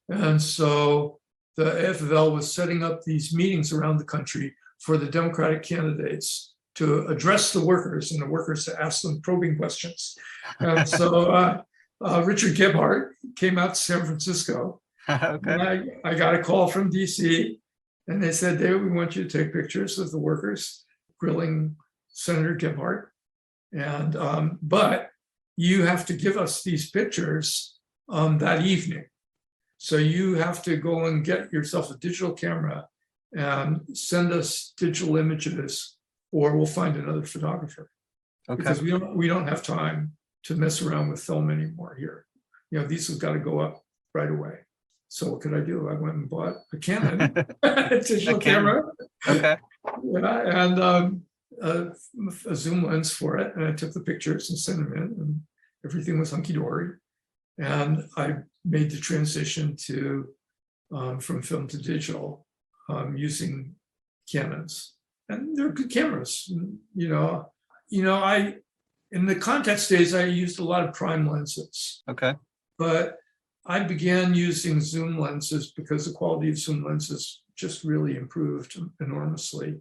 And so the AFL was setting up these meetings around the country for the Democratic candidates to address the workers and the workers to ask them probing questions. And so Richard Gebhardt came out to San Francisco.
Okay.
And I got a call from DC, and they said, David, we want you to take pictures of the workers grilling Senator Gebhardt. And but you have to give us these pictures that evening. So you have to go and get yourself a digital camera and send us digital images, or we'll find another photographer.
Okay.
Because we don't have time to mess around with film anymore here. These have got to go up right away. So what could I do? I went and bought a Canon digital camera.
Okay.
And a zoom lens for it. And I took the pictures and sent them in, and everything was hunky-dory. And I made the transition to from film to digital using Canons. And they're good cameras. I in the Contax days, I used a lot of prime lenses.
Okay.
But I began using zoom lenses because the quality of zoom lenses just really improved enormously.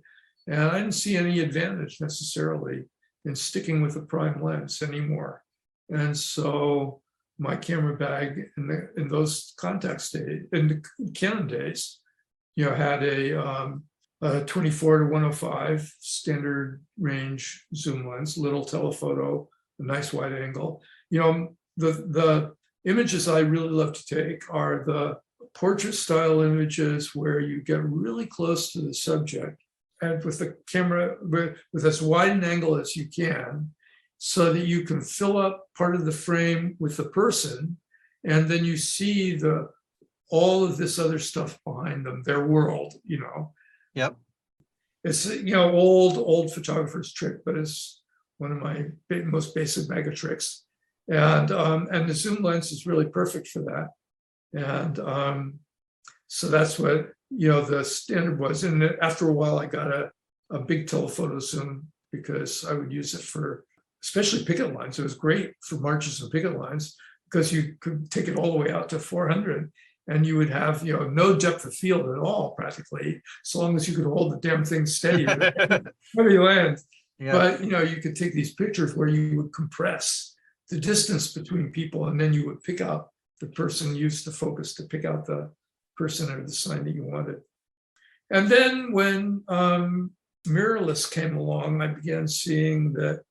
And I didn't see any advantage necessarily in sticking with a prime lens anymore. And so my camera bag in those Contax days, in the Canon days, had a 24 to 105 standard range zoom lens, little telephoto, a nice wide angle. The images I really love to take are the portrait style images where you get really close to the subject and with the camera with as wide an angle as you can, so that you can fill up part of the frame with the person, and then you see all of this other stuff behind them, their world.
Yep.
It's old photographer's trick, but it's one of my most basic mega tricks. And the zoom lens is really perfect for that. And so that's what, the standard was. And after a while, I got a big telephoto zoom because I would use it for especially picket lines. It was great for marches and picket lines because you could take it all the way out to 400 and you would have, no depth of field at all practically, so long as you could hold the damn thing steady with heavy lens.
Yeah.
But, you could take these pictures where you would compress the distance between people, and then you would pick out the person, use the focus to pick out the person or the sign that you wanted. And then when mirrorless came along, I began seeing that,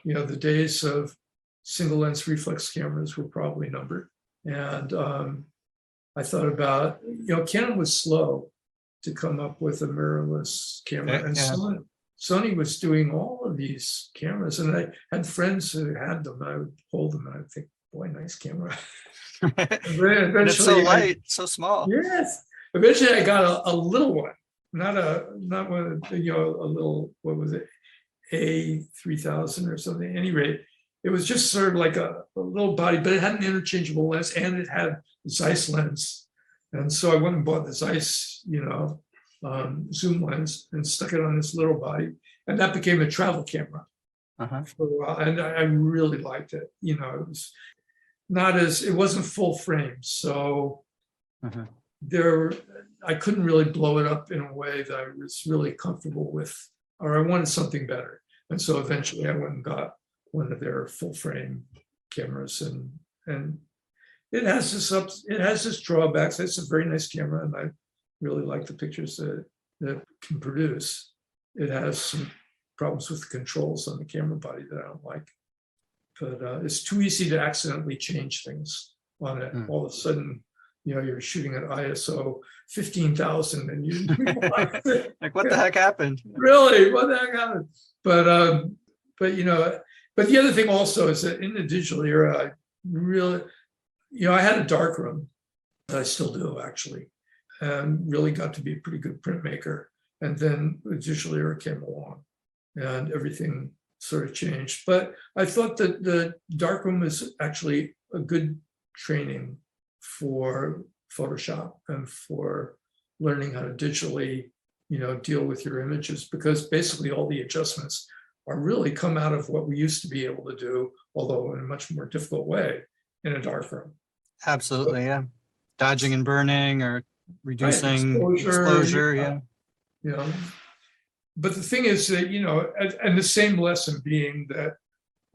the days of single lens reflex cameras were probably numbered. And I thought about, Canon was slow to come up with a mirrorless camera. And Sony was doing all of these cameras, and I had friends who had them. I would hold them and I would think, boy, nice camera.
It's so light, so small.
Yes. Eventually I got a little one, not one, a little, what was it? A3000 or something. At any rate, it was just sort of like a little body, but it had an interchangeable lens and it had Zeiss lens. And so I went and bought the Zeiss, zoom lens and stuck it on this little body. And that became a travel camera for a while. And I really liked it. It was it wasn't full frame. So I couldn't really blow it up in a way that I was really comfortable with, or I wanted something better. And so eventually I went and got one of their full frame cameras, and it has this drawbacks. It's a very nice camera, and I really like the pictures that it can produce. It has some problems with the controls on the camera body that I don't like, but it's too easy to accidentally change things on it. All of a sudden, you're shooting at ISO 15,000 and you
like, what the heck happened?
Really, what the heck happened? But the other thing also is that in the digital era, I really, I had a darkroom. I still do, actually, and really got to be a pretty good printmaker. And then the digital era came along and everything sort of changed. But I thought that the darkroom is actually a good training for Photoshop and for learning how to digitally, deal with your images, because basically all the adjustments are really come out of what we used to be able to do, although in a much more difficult way in a darkroom.
Absolutely, yeah. Dodging and burning or reducing exposure, yeah.
But the thing is that, and the same lesson being that,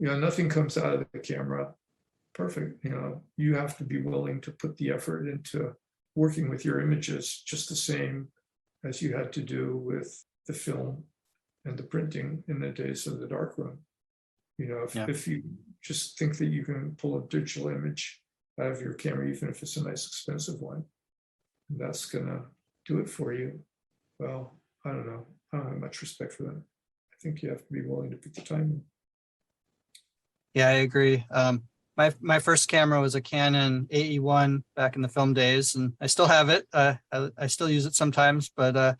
nothing comes out of the camera perfect. You have to be willing to put the effort into working with your images just the same as you had to do with the film and the printing in the days of the darkroom. If you just think that you can pull a digital image out of your camera, even if it's a nice expensive one, and that's gonna do it for you, well, I don't know. I don't have much respect for that. I think you have to be willing to put the time in.
Yeah, I agree. My first camera was a Canon AE1 back in the film days, and I still have it. I still use it sometimes, but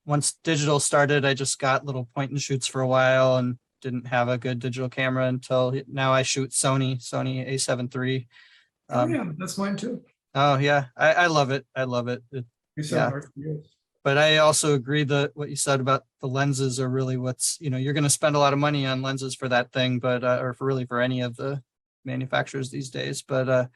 once digital started, I just got little point and shoots for a while and didn't have a good digital camera until now. I shoot Sony A7 III.
Yeah, that's mine too.
Oh yeah, I love it. I love it. But I also agree that what you said about the lenses are really what's, you're going to spend a lot of money on lenses for that thing, but or for any of the manufacturers these days. But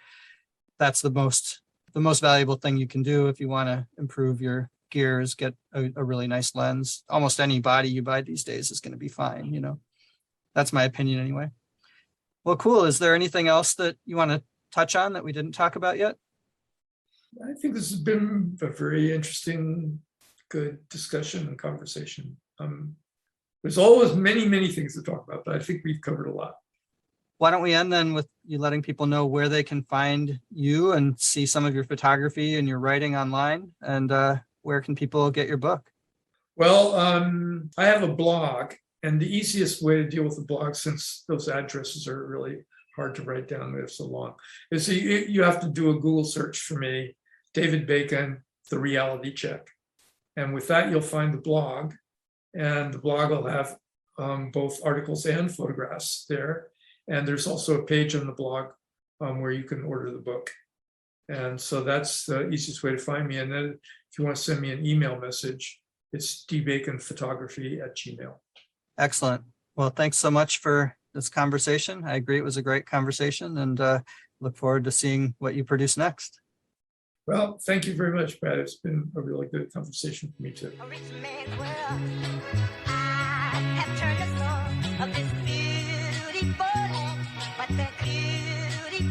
that's the most valuable thing you can do if you want to improve your gear, is get a really nice lens. Almost any body you buy these days is going to be fine. That's my opinion anyway. Well, cool. Is there anything else that you want to touch on that we didn't talk about yet?
I think this has been a very interesting, good discussion and conversation. There's always many, many things to talk about, but I think we've covered a lot.
Why don't we end then with you letting people know where they can find you and see some of your photography and your writing online, and where can people get your book?
Well, I have a blog, and the easiest way to deal with the blog, since those addresses are really hard to write down, they're so long, is you have to do a Google search for me, David Bacon, The Reality Check. And with that, you'll find the blog, and the blog will have both articles and photographs there. And there's also a page on the blog where you can order the book. And so that's the easiest way to find me. And then if you want to send me an email message, it's dbaconphotography@gmail.com.
Excellent. Well, thanks so much for this conversation. I agree it was a great conversation, and look forward to seeing what you produce next.
Well, thank you very much, Brad. It's been a really good conversation for me too.
A rich man's world. I have turned the soul of this beautiful land, but the beauty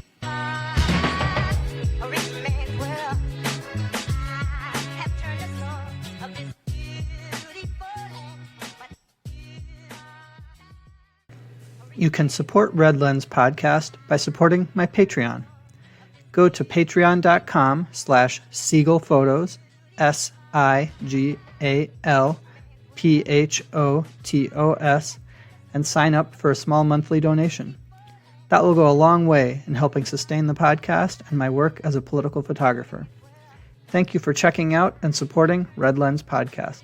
a rich man's world. I have turned the soul of this beautiful land, but
You can support Red Lens Podcast by supporting my Patreon. Go to patreon.com/SiegelPhotos, SIGALPHOTOS, and sign up for a small monthly donation. That will go a long way in helping sustain the podcast and my work as a political photographer. Thank you for checking out and supporting Red Lens Podcast.